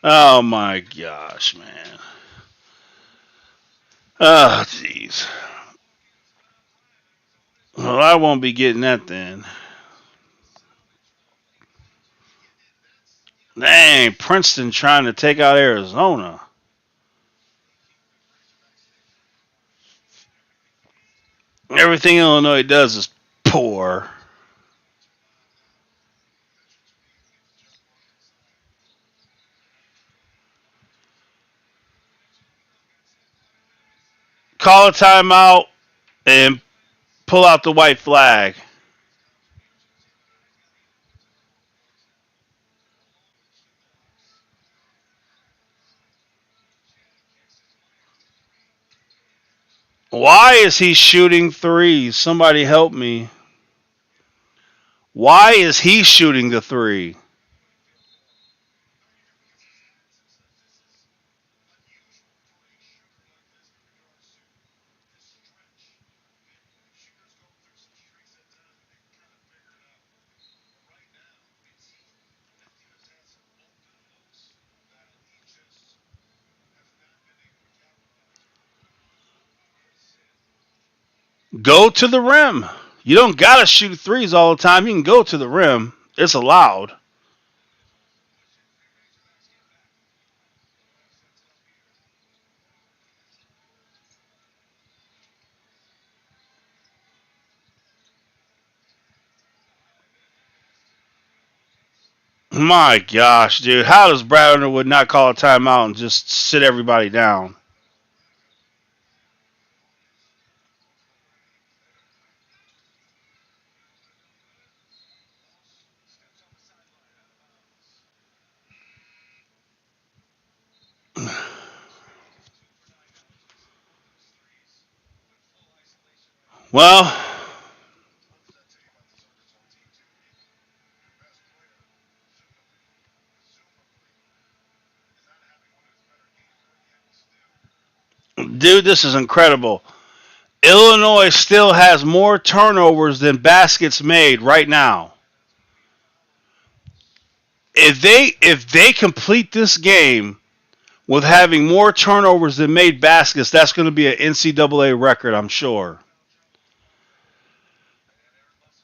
Speaker 1: Oh my gosh, man. Oh, jeez. Well, I won't be getting that then. Dang, Princeton trying to take out Arizona. Everything Illinois does is poor. Call a timeout and pull out the white flag. Why is he shooting threes? Somebody help me. Why is he shooting the three? Go to the rim. You don't gotta shoot threes all the time. You can go to the rim. It's allowed. My gosh, dude. How does Brad Underwood not call a timeout and just sit everybody down? Well, dude, this is incredible. Illinois still has more turnovers than baskets made right now. If they complete this game with having more turnovers than made baskets, that's going to be an NCAA record, I'm sure.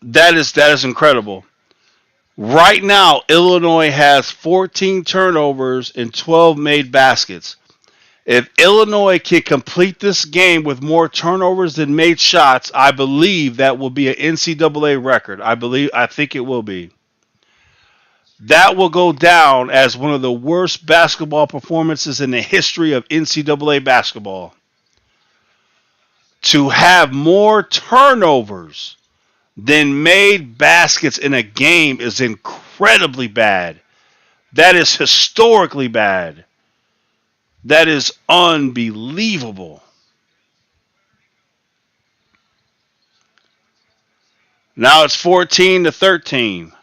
Speaker 1: That is incredible. Right now, Illinois has 14 turnovers and 12 made baskets. If Illinois can complete this game with more turnovers than made shots, I believe that will be an NCAA record. I think it will be. That will go down as one of the worst basketball performances in the history of NCAA basketball. To have more turnovers than made baskets in a game is incredibly bad. That is historically bad. That is unbelievable. Now it's 14-13.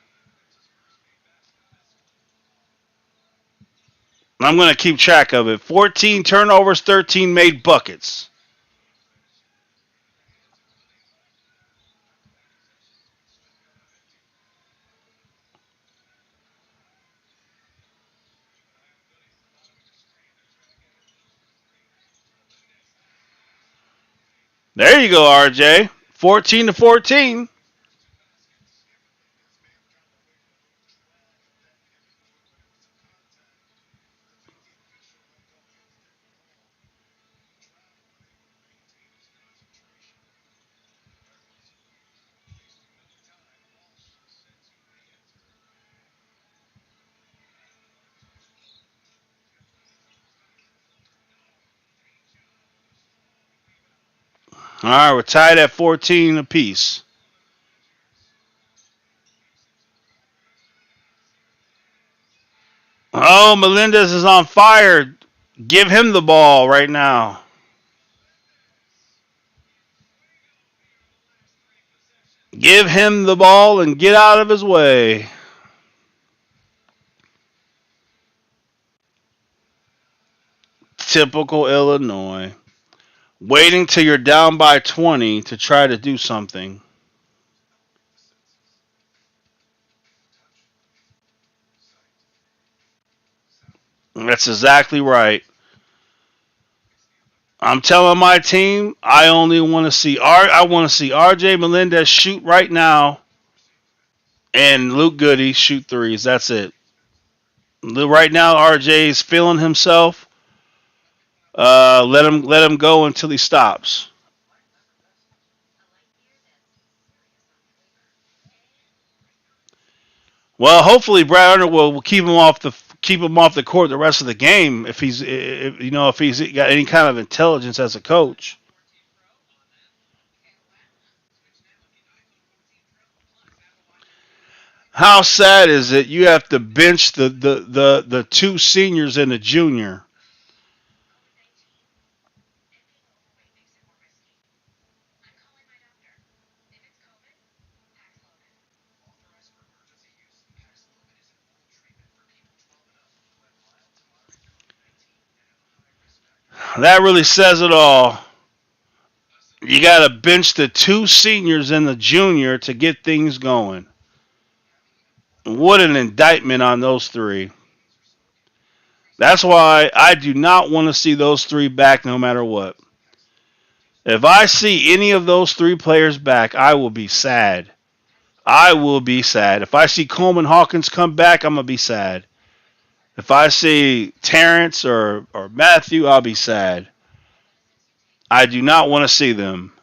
Speaker 1: I'm going to keep track of it. 14 turnovers, 13 made buckets. There you go, RJ. 14-14. All right, we're tied at 14 apiece. Oh, Melendez is on fire. Give him the ball right now. Give him the ball and get out of his way. Typical Illinois. Waiting till you're down by 20 to try to do something. That's exactly right. I'm telling my team, I only want to see I want to see RJ Melendez shoot right now and Luke Goody shoot threes. That's it. Right now RJ's feeling himself. Let him go until he stops. Well, hopefully Brad Underwood will keep him off the court the rest of the game if he's got any kind of intelligence as a coach. How sad is it you have to bench the two seniors and a junior? That really says it all. You got to bench the two seniors and the junior to get things going. What an indictment on those three. That's why I do not want to see those three back no matter what. If I see any of those three players back, I will be sad. I will be sad. If I see Coleman Hawkins come back, I'm going to be sad. If I see Terrence or Matthew, I'll be sad. I do not want to see them.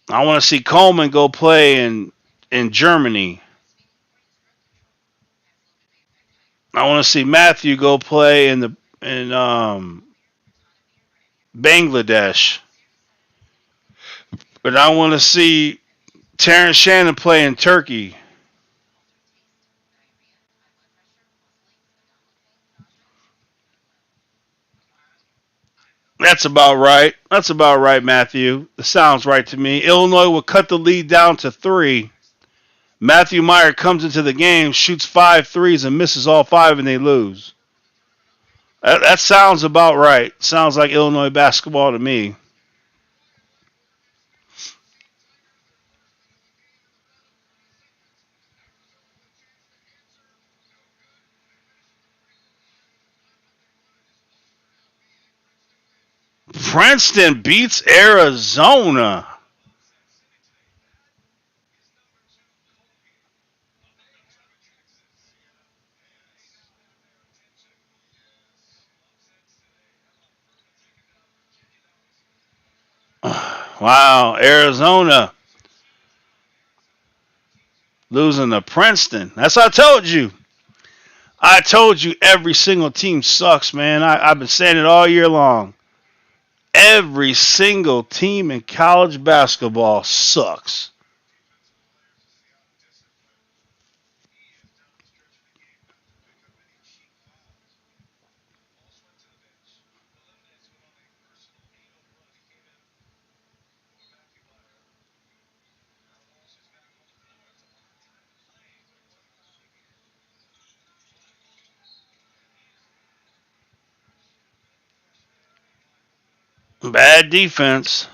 Speaker 1: I want to see Coleman go play in Germany. I want to see Matthew go play in Bangladesh. But I want to see Terrence Shannon play in Turkey. That's about right. That's about right, Matthew. That sounds right to me. Illinois will cut the lead down to 3. Matthew Meyer comes into the game, shoots 5 threes, and misses all 5, and they lose. That sounds about right. Sounds like Illinois basketball to me. Princeton beats Arizona. Wow, Arizona losing to Princeton. That's what I told you. I told you every single team sucks, man. I've been saying it all year long. Every single team in college basketball sucks. Bad defense.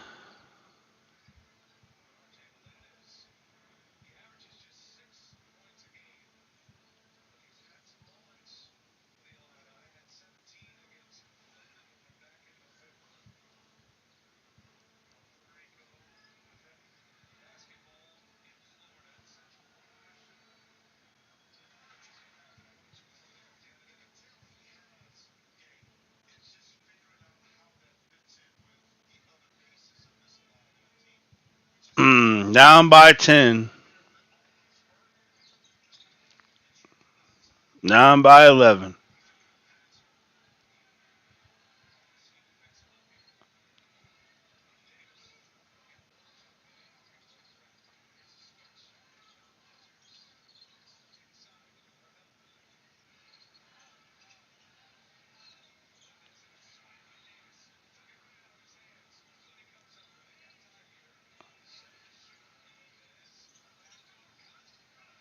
Speaker 1: Down by 10. Down by 11.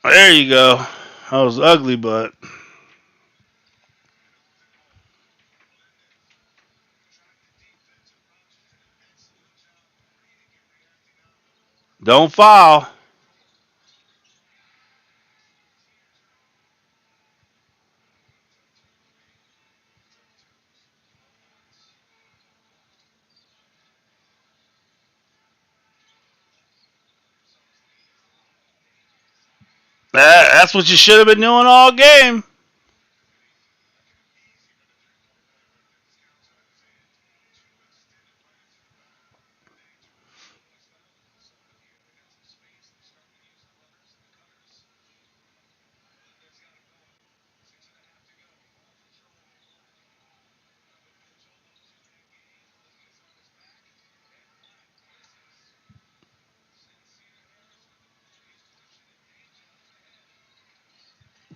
Speaker 1: There you go. That was ugly, but don't foul. That's what you should have been doing all game.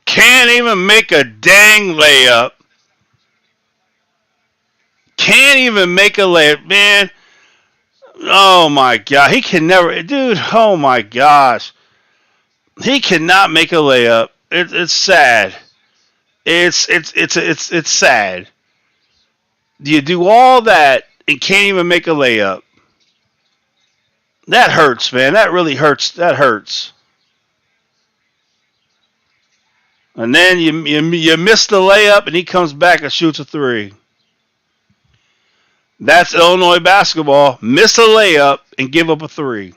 Speaker 1: Can't even make a dang layup. Can't even make a layup, man. Oh my god, he can never, dude. Oh my gosh, he cannot make a layup. It's sad. It's sad. You do all that and can't even make a layup. That hurts, man. That really hurts. That hurts. And then you miss the layup, and he comes back and shoots a three. That's Illinois basketball. Miss a layup and give up a three.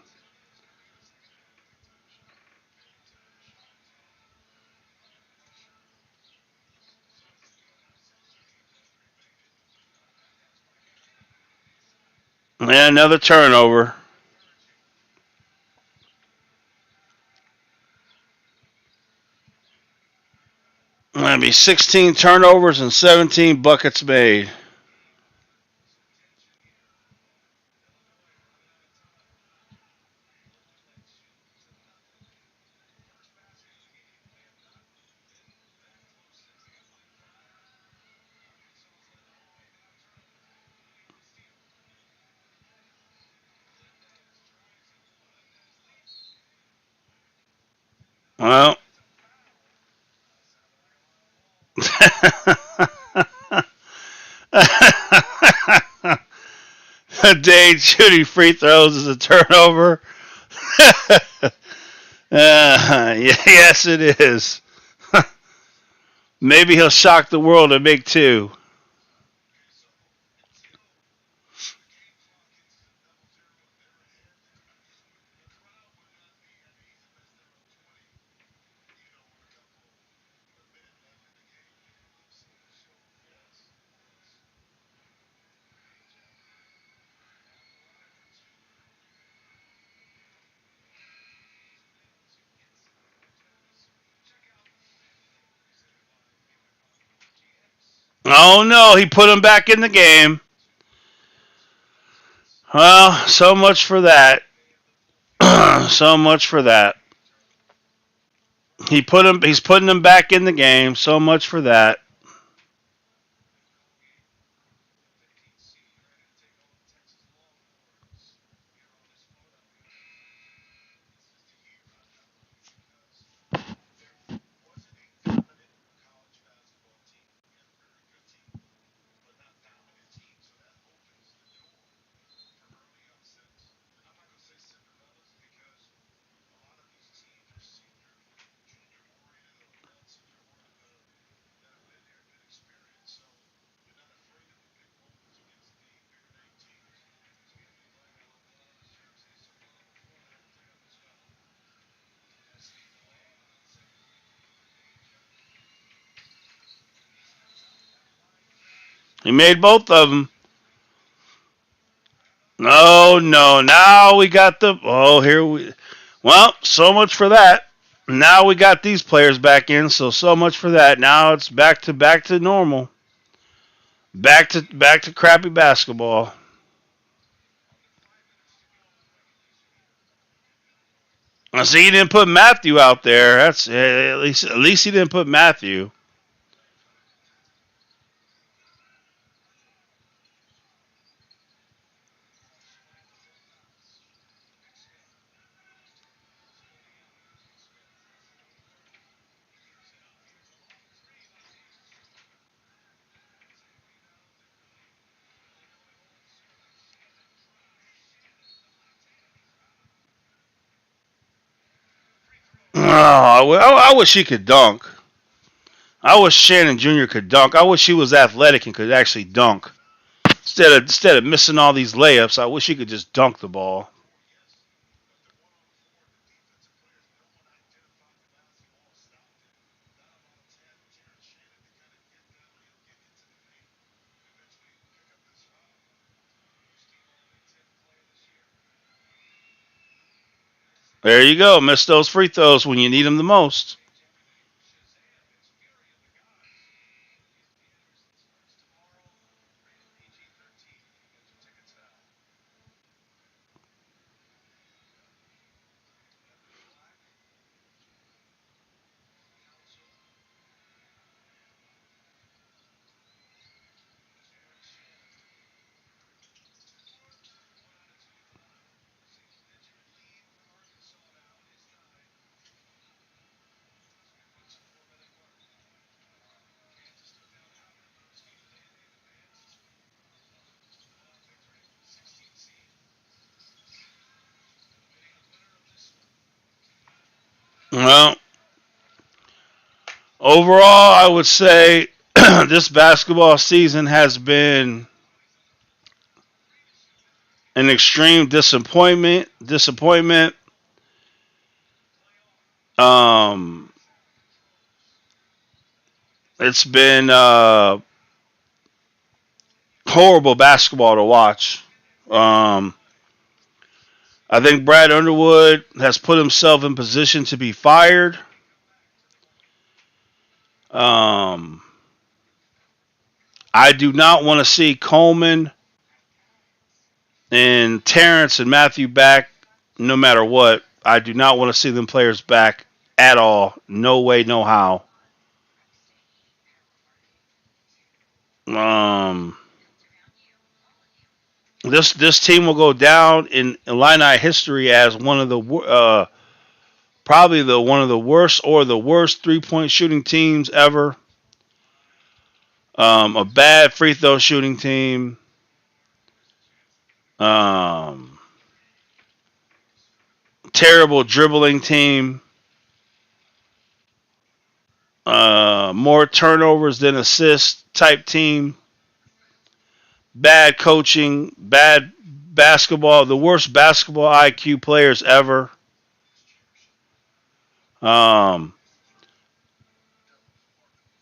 Speaker 1: And another turnover. That'd be 16 turnovers and 17 buckets made. Well, Dane shooting free throws is a turnover. Yes, it is. Maybe he'll shock the world and make two. Oh no, he put him back in the game. Well, so much for that. So much for that. He's putting him back in the game. So much for that. He made both of them. No, no. Now we got the. Oh, here we. Well, so much for that. Now we got these players back in, so much for that. Now it's back to normal. Back to crappy basketball. I see he didn't put Matthew out there. That's at least he didn't put Matthew. I wish he could dunk. I wish Shannon Jr. could dunk. I wish he was athletic and could actually dunk. Instead of missing all these layups, I wish he could just dunk the ball. There you go. Miss those free throws when you need them the most. Well, overall, I would say this basketball season has been an extreme disappointment. Um, it's been horrible basketball to watch. Um, I think Brad Underwood has put himself in position to be fired. Um, I do not want to see Coleman and Terrence and Matthew back no matter what. I do not want to see them players back at all. No way, no how. Um, this team will go down in Illini history as one of the probably the one of the worst or the worst 3-point shooting teams ever. A bad free throw shooting team. Um, Terrible dribbling team. More turnovers than assists type team. Bad coaching. Bad basketball. The worst basketball IQ players ever. Um,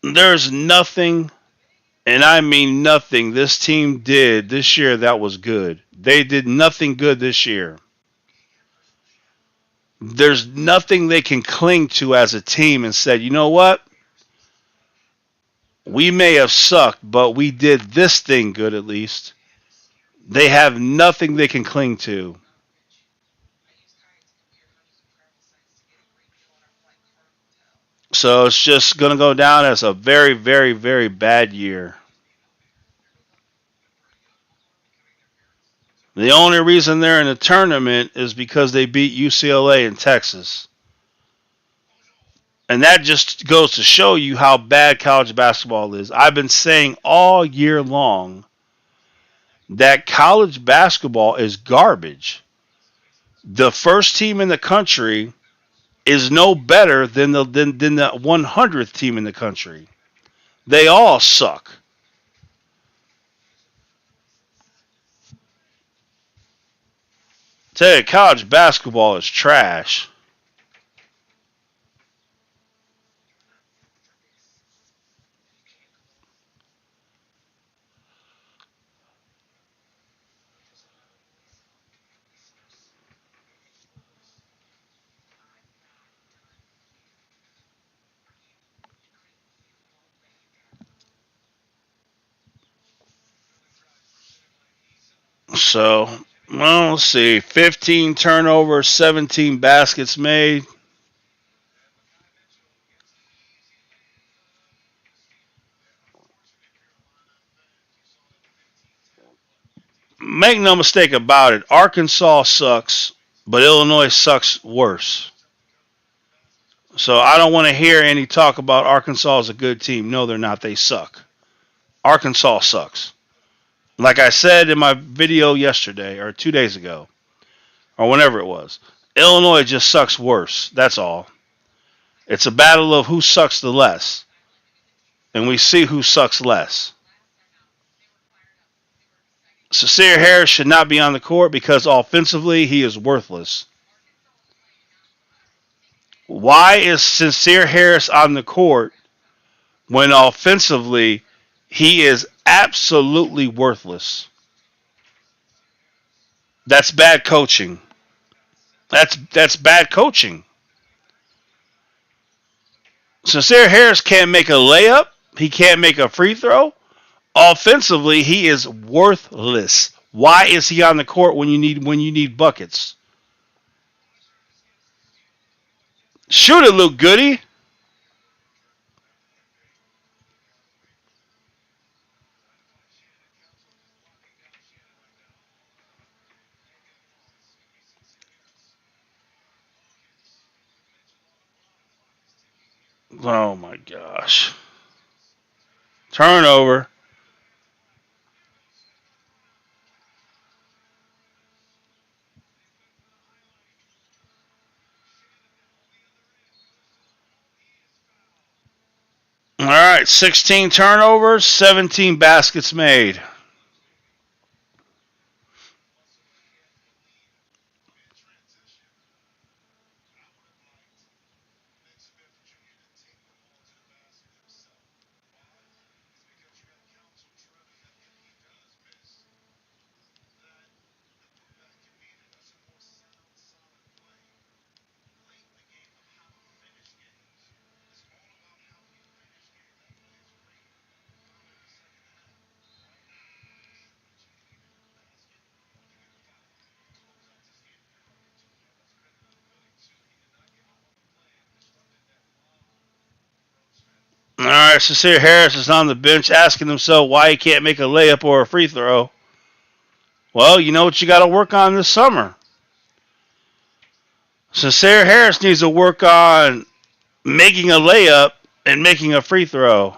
Speaker 1: there's nothing, and I mean nothing, this team did this year that was good. They did nothing good this year. There's nothing they can cling to as a team and said, you know what? We may have sucked, but we did this thing good at least. They have nothing they can cling to. So it's just going to go down as a very, very, very bad year. The only reason they're in the tournament is because they beat UCLA in Texas. And that just goes to show you how bad college basketball is. I've been saying all year long that college basketball is garbage. The first team in the country is no better than the 100th team in the country. They all suck. Tell you, college basketball is trash. So, well, let's see. 15 turnovers, 17 baskets made. Make no mistake about it, Arkansas sucks, but Illinois sucks worse. So I don't want to hear any talk about Arkansas as a good team. No, they're not. They suck. Arkansas sucks. Like I said in my video yesterday or 2 days ago or whenever it was, Illinois just sucks worse. That's all. It's a battle of who sucks the less, and we see who sucks less. Cesare Harris should not be on the court because offensively he is worthless. Why is Sincere Harris on the court when offensively he is absolutely worthless? That's bad coaching. That's bad coaching. Sincere Harris can't make a layup. He can't make a free throw. Offensively, he is worthless. Why is he on the court when you need buckets? Shoot it, Luke Goody. Oh my gosh. Turnover. All right, 16 turnovers, 17 baskets made. All right, Sincere Harris is on the bench asking himself why he can't make a layup or a free throw. Well, you know what you got to work on this summer. Sincere Harris needs to work on making a layup and making a free throw.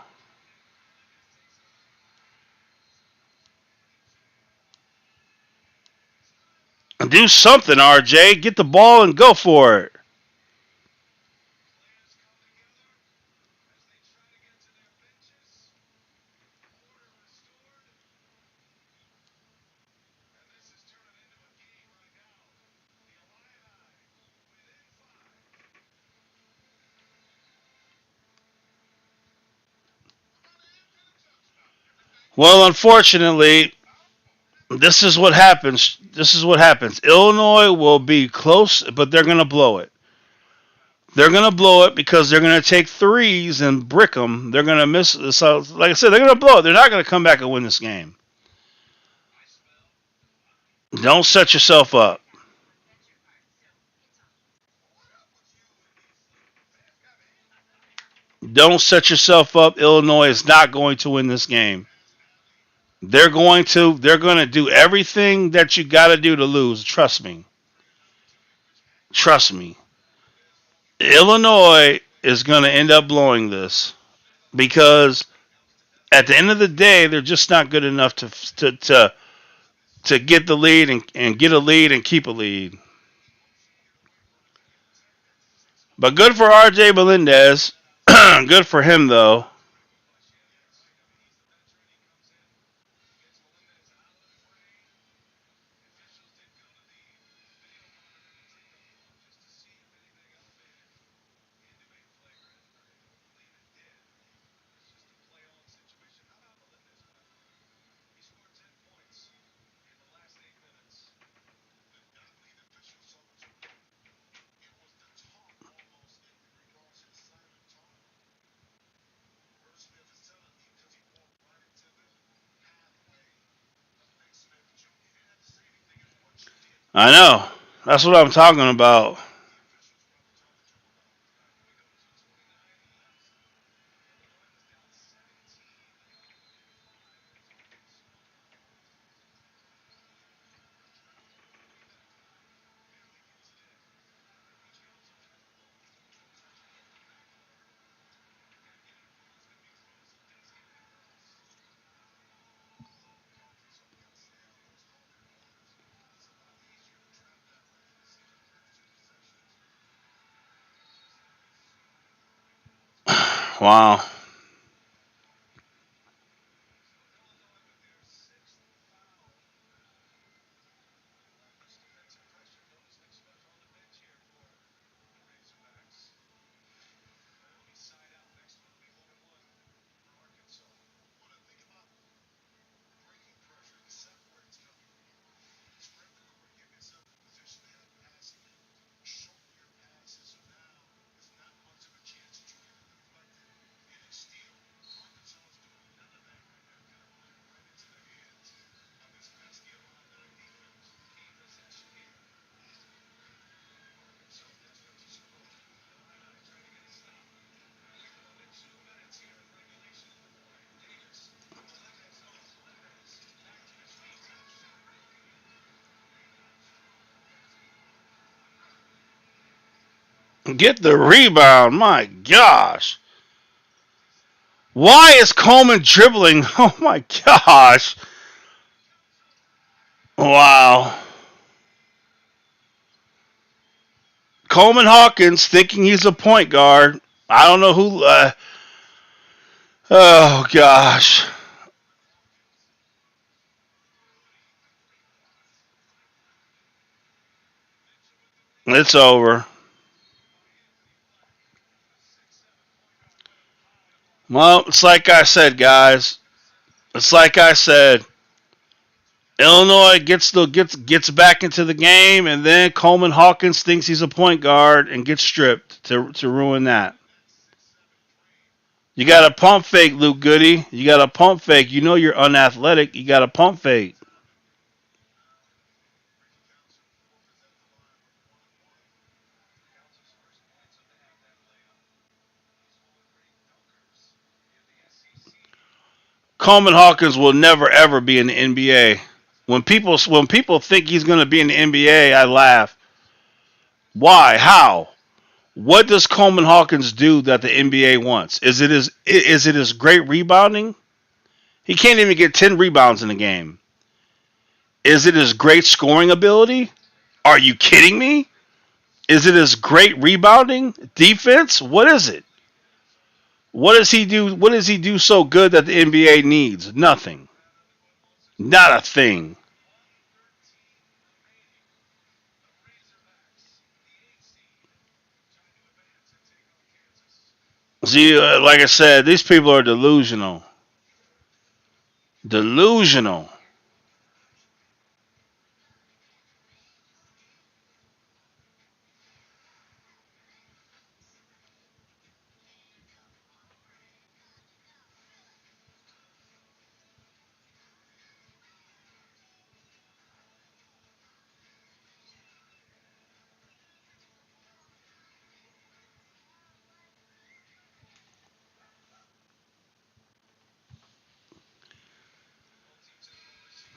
Speaker 1: Do something, RJ. Get the ball and go for it. Well, unfortunately, this is what happens. This is what happens. Illinois will be close, but they're going to blow it. They're going to blow it because they're going to take threes and brick them. They're going to miss. So, like I said, they're going to blow it. They're not going to come back and win this game. Don't set yourself up. Don't set yourself up. Illinois is not going to win this game. They're going to. They're going to do everything that you got to do to lose. Trust me. Trust me. Illinois is going to end up blowing this because at the end of the day, they're just not good enough to get the lead and get a lead and keep a lead. But good for RJ Melendez. Good for him though. I know. That's what I'm talking about. Wow. Get the rebound. My gosh. Why is Coleman dribbling? Oh my gosh. Wow. Coleman Hawkins thinking he's a point guard. I don't know who. Oh gosh. It's over. Well, it's like I said, guys. It's like I said. Illinois gets back into the game, and then Coleman Hawkins thinks he's a point guard and gets stripped to ruin that. You got a pump fake, Luke Goody. You got a pump fake. You know you're unathletic. You got a pump fake. Coleman Hawkins will never ever be in the NBA. When people think he's going to be in the NBA, I laugh. Why? How? What does Coleman Hawkins do that the NBA wants? Is it his great rebounding? He can't even get 10 rebounds in a game. Is it his great scoring ability? Are you kidding me? Is it his great rebounding? Defense? What is it? What does he do? What does he do so good that the NBA needs? Nothing. Not a thing. See, like I said, these people are delusional. Delusional.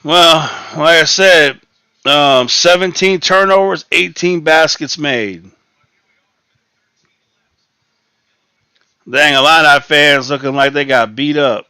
Speaker 1: Well, like I said, 17 turnovers, 18 baskets made. Dang, a lot of fans looking like they got beat up.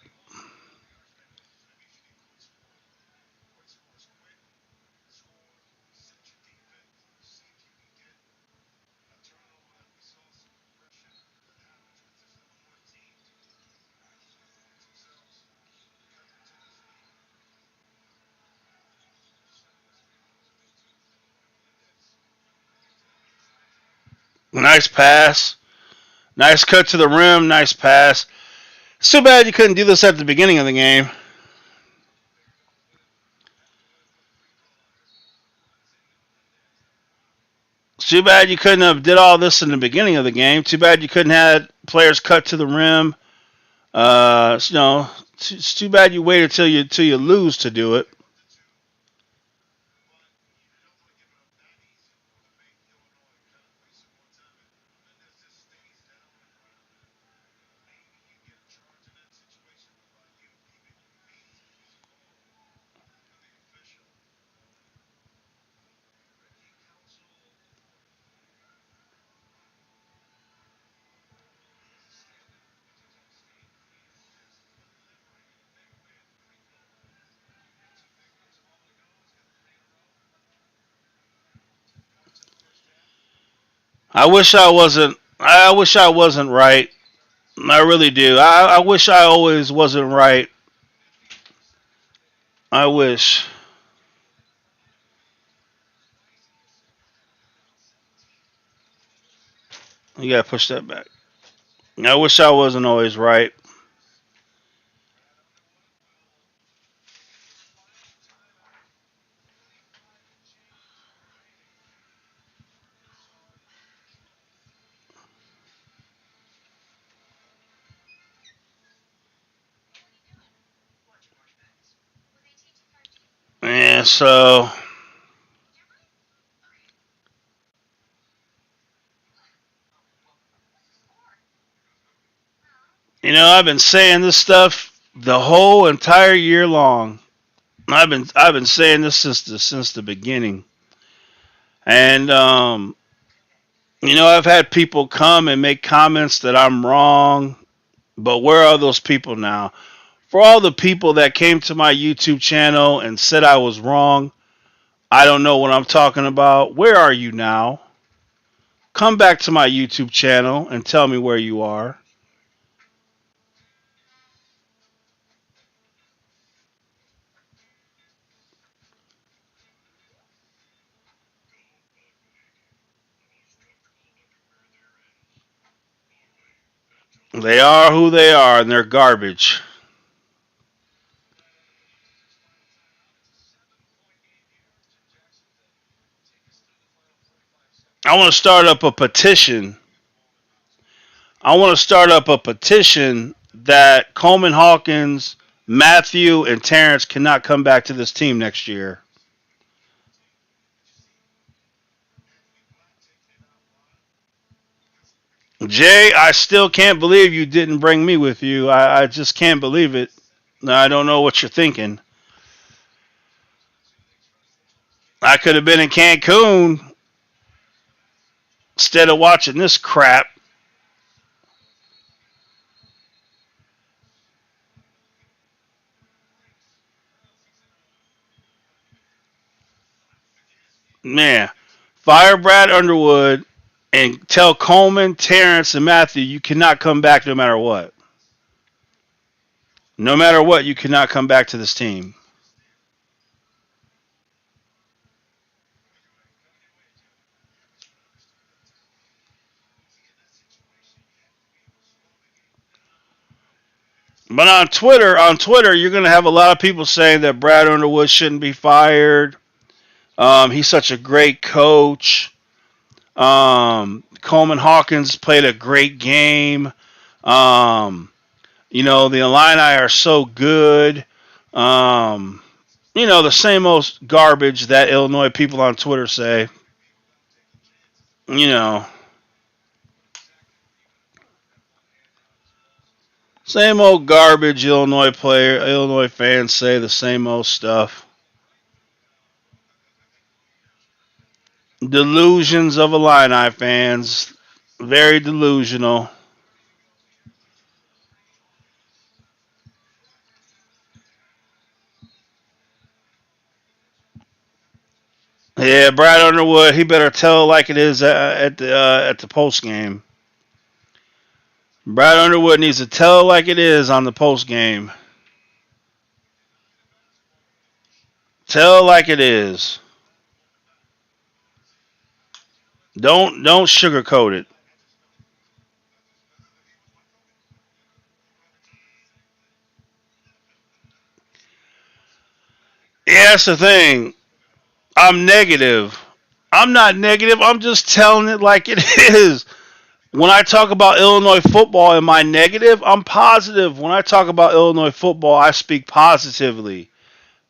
Speaker 1: Nice pass. Nice cut to the rim. Nice pass. It's too bad you couldn't do this at the beginning of the game. It's too bad you couldn't have did all this in the beginning of the game. Too bad you couldn't have players cut to the rim. It's too bad you waited till you lose to do it. I wish I wasn't. I wish I wasn't right. I really do. I wish I always wasn't right. I wish. You gotta push that back. I wish I wasn't always right. Yeah, so I've been saying this stuff the whole entire year long. I've been saying this since the beginning, and I've had people come and make comments that I'm wrong, but where are those people now? For all the people that came to my YouTube channel and said I was wrong, I don't know what I'm talking about. Where are you now? Come back to my YouTube channel and tell me where you are. They are who they are, and they're garbage. I want to start up a petition. I want to start up a petition that Coleman Hawkins, Matthew, and Terrence cannot come back to this team next year. Jay, I still can't believe you didn't bring me with you. I just can't believe it. I don't know what you're thinking. I could have been in Cancun instead of watching this crap. Man, fire Brad Underwood and tell Coleman, Terrence, and Matthew you cannot come back no matter what. No matter what, you cannot come back to this team. But on Twitter, you're going to have a lot of people saying that Brad Underwood shouldn't be fired. He's such a great coach. Coleman Hawkins played a great game. The Illini are so good. The same old garbage that Illinois people on Twitter say. You know, same old garbage Illinois fans say the same old stuff. Delusions of Illini fans. Very delusional. Yeah, Brad Underwood, he better tell it like it is at the post game. Brad Underwood needs to tell it like it is on the post game. Tell it like it is. Don't sugarcoat it. Yeah, that's the thing. I'm negative. I'm not negative. I'm just telling it like it is. When I talk about Illinois football, am I negative? I'm positive. When I talk about Illinois football, I speak positively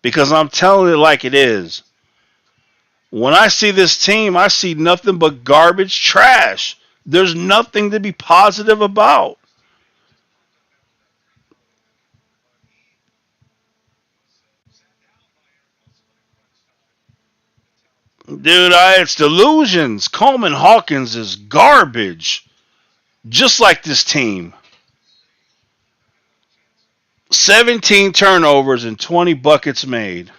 Speaker 1: because I'm telling it like it is. When I see this team, I see nothing but garbage trash. There's nothing to be positive about. Dude, it's delusions. Coleman Hawkins is garbage. Just like this team. 17 turnovers and 20 buckets made.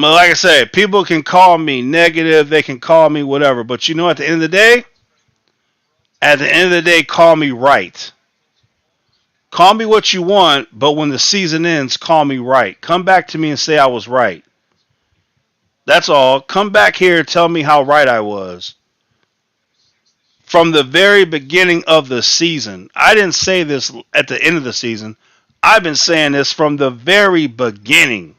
Speaker 1: But like I said, people can call me negative, they can call me whatever. But you know, at the end of the day, call me right. Call me what you want, but when the season ends, call me right. Come back to me and say I was right. That's all. Come back here and tell me how right I was. From the very beginning of the season. I didn't say this at the end of the season. I've been saying this from the very beginning.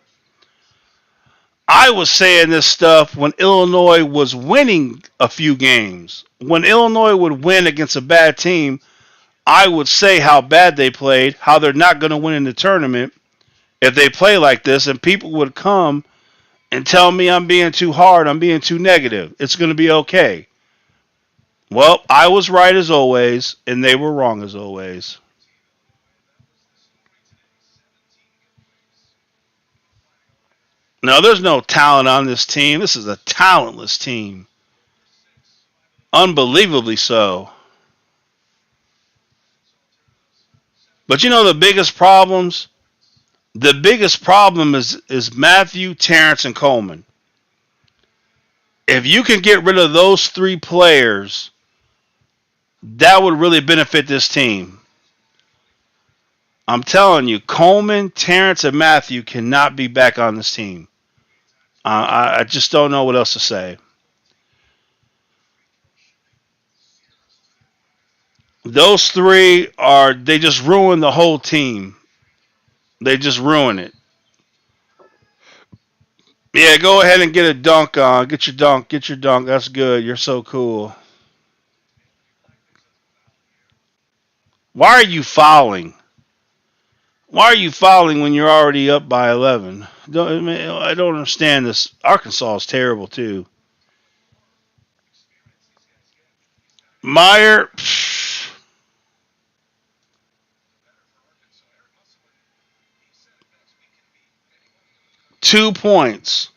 Speaker 1: I was saying this stuff when Illinois was winning a few games. When Illinois would win against a bad team, I would say how bad they played, how they're not going to win in the tournament if they play like this, and people would come and tell me I'm being too hard, I'm being too negative. It's going to be okay. Well, I was right as always, and they were wrong as always. No, there's no talent on this team. This is a talentless team. Unbelievably so. But you know the biggest problems? The biggest problem is Matthew, Terrence, and Coleman. If you can get rid of those three players, that would really benefit this team. I'm telling you, Coleman, Terrence, and Matthew cannot be back on this team. I just don't know what else to say. Those three they just ruin the whole team. They just ruin it. Yeah, go ahead and get a dunk on. Get your dunk. Get your dunk. That's good. You're so cool. Why are you fouling? Why are you fouling when you're already up by 11? I don't understand this. Arkansas is terrible too. Meyer, 2 points.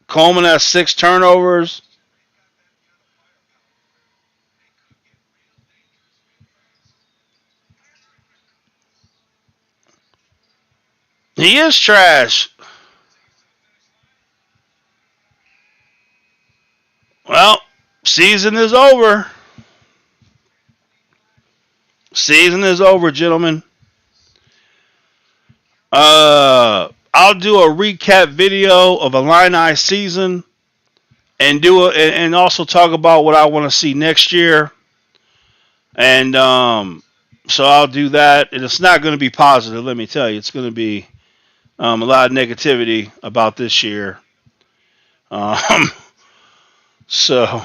Speaker 1: Coleman has 6 turnovers. He is trash. Well, season is over. Season is over, gentlemen. I'll do a recap video of Illini season and also talk about what I want to see next year. And so I'll do that. And it's not going to be positive, let me tell you. It's going to be a lot of negativity about this year. Um, so,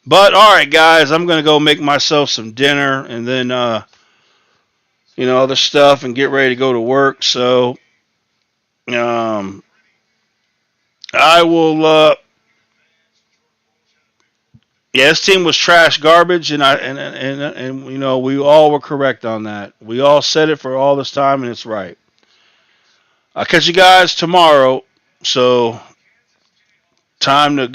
Speaker 1: but all right, guys, I'm going to go make myself some dinner and then, other stuff and get ready to go to work. So, um, I will. Yeah, this team was trash garbage, and we all were correct on that. We all said it for all this time, and it's right. I'll catch you guys tomorrow. So, time to